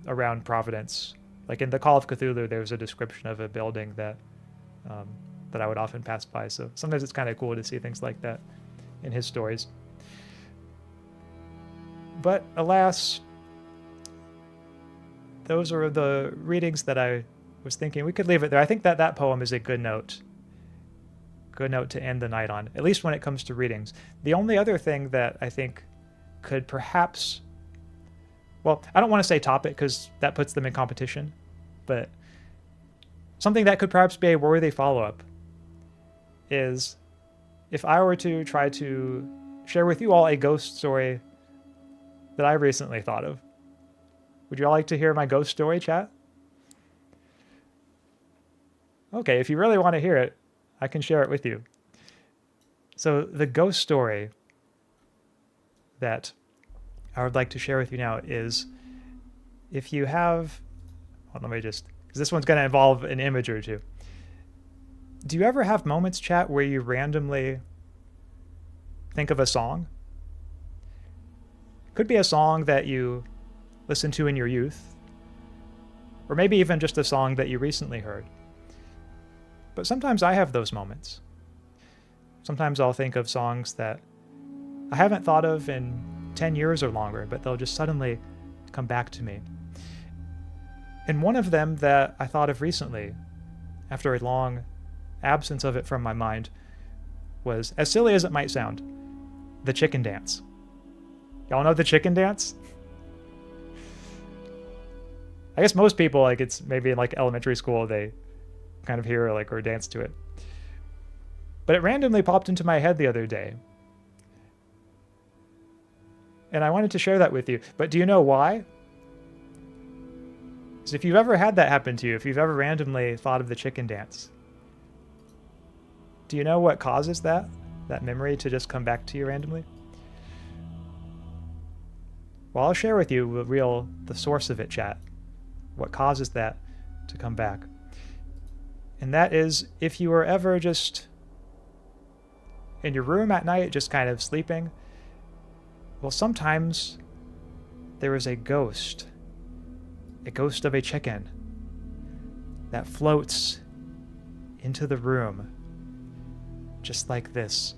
around Providence, like in the Call of Cthulhu, there was a description of a building that that I would often pass by. So sometimes it's kind of cool to see things like that in his stories. But alas, those are the readings that I was thinking. We could leave it there. I think that that poem is a good note. Good note to end the night on, at least when it comes to readings. The only other thing that I think could perhaps, well, I don't want to say top it because that puts them in competition, but something that could perhaps be a worthy follow-up is if I were to try to share with you all a ghost story that I recently thought of. Would you all like to hear my ghost story, chat? Okay, if you really want to hear it, I can share it with you. So the ghost story that I would like to share with you now is, if you have, well, let me just, because this one's going to involve an image or two. Do you ever have moments, chat, where you randomly think of a song? Could be a song that you listened to in your youth, or maybe even just a song that you recently heard. But sometimes I have those moments. Sometimes I'll think of songs that I haven't thought of in 10 years or longer, but they'll just suddenly come back to me. And one of them that I thought of recently, after a long absence of it from my mind, was, as silly as it might sound, the chicken dance. Y'all know the chicken dance? I guess most people, like, it's maybe in like elementary school, they kind of hear like or dance to it. But it randomly popped into my head the other day. And I wanted to share that with you. But do you know why? Because if you've ever had that happen to you, if you've ever randomly thought of the chicken dance, do you know what causes that memory to just come back to you randomly? Well, I'll share with you the source of it, chat. What causes that to come back. And that is if you were ever just in your room at night, just kind of sleeping. Well, sometimes there is a ghost of a chicken that floats into the room just like this.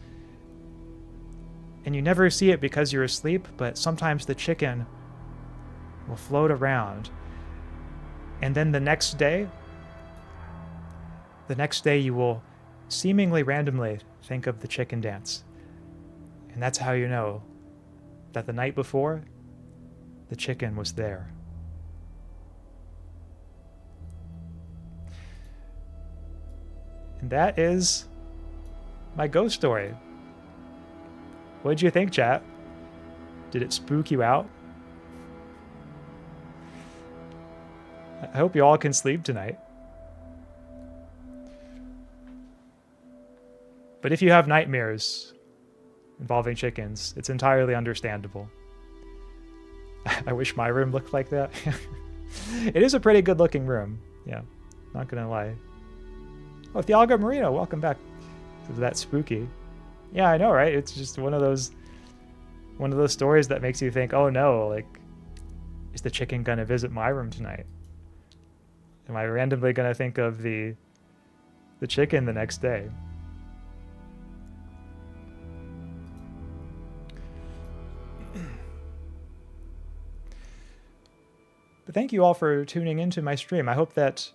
And you never see it because you're asleep, but sometimes the chicken will float around. And then the next day you will seemingly randomly think of the chicken dance. And that's how you know that the night before, the chicken was there. And that is my ghost story. What did you think, chat? Did it spook you out? I hope you all can sleep tonight. But if you have nightmares involving chickens, it's entirely understandable. I wish my room looked like that. It is a pretty good looking room. Yeah, not gonna lie. Oh, Thiago Marino, welcome back to that spooky. Yeah, I know, right? It's just one of those stories that makes you think, oh no, like, is the chicken gonna visit my room tonight? Am I randomly gonna think of the chicken the next day? But thank you all for tuning into my stream. I hope that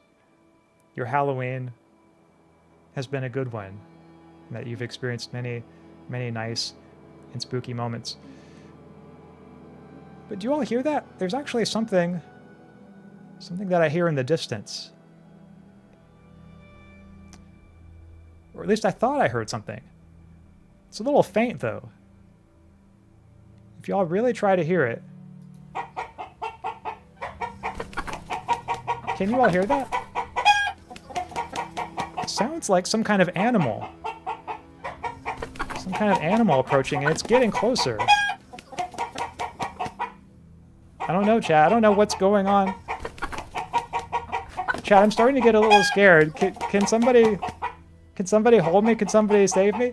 your Halloween has been a good one, and that you've experienced many, many nice and spooky moments. But do you all hear that? There's actually something that I hear in the distance. Or at least I thought I heard something. It's a little faint, though. If y'all really try to hear it. Can you all hear that? It sounds like some kind of animal. Some kind of animal approaching, and it's getting closer. I don't know, chat. I don't know what's going on. Chat, I'm starting to get a little scared. Can somebody hold me? Can somebody save me?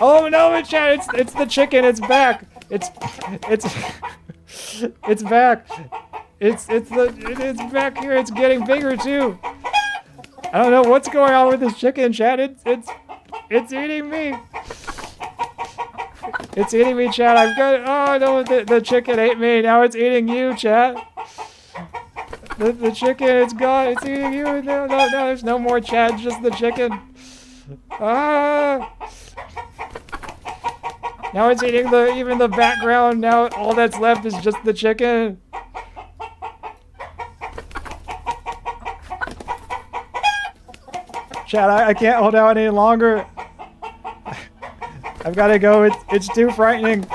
Oh no, chat! It's the chicken. It's back. It's back. It's back here. It's getting bigger too. I don't know what's going on with this chicken, chat. It's eating me. It's eating me, chat. I've got. Oh no, the chicken ate me. Now it's eating you, chat. The chicken, it's gone. It's eating you. No, there's no more, chat. It's just the chicken. Ah. Now it's eating even the background. Now all that's left is just the chicken. Chat, I can't hold out any longer. I've got to go. It's too frightening.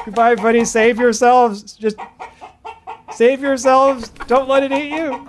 Goodbye, buddy. Save yourselves. Just save yourselves. Don't let it eat you.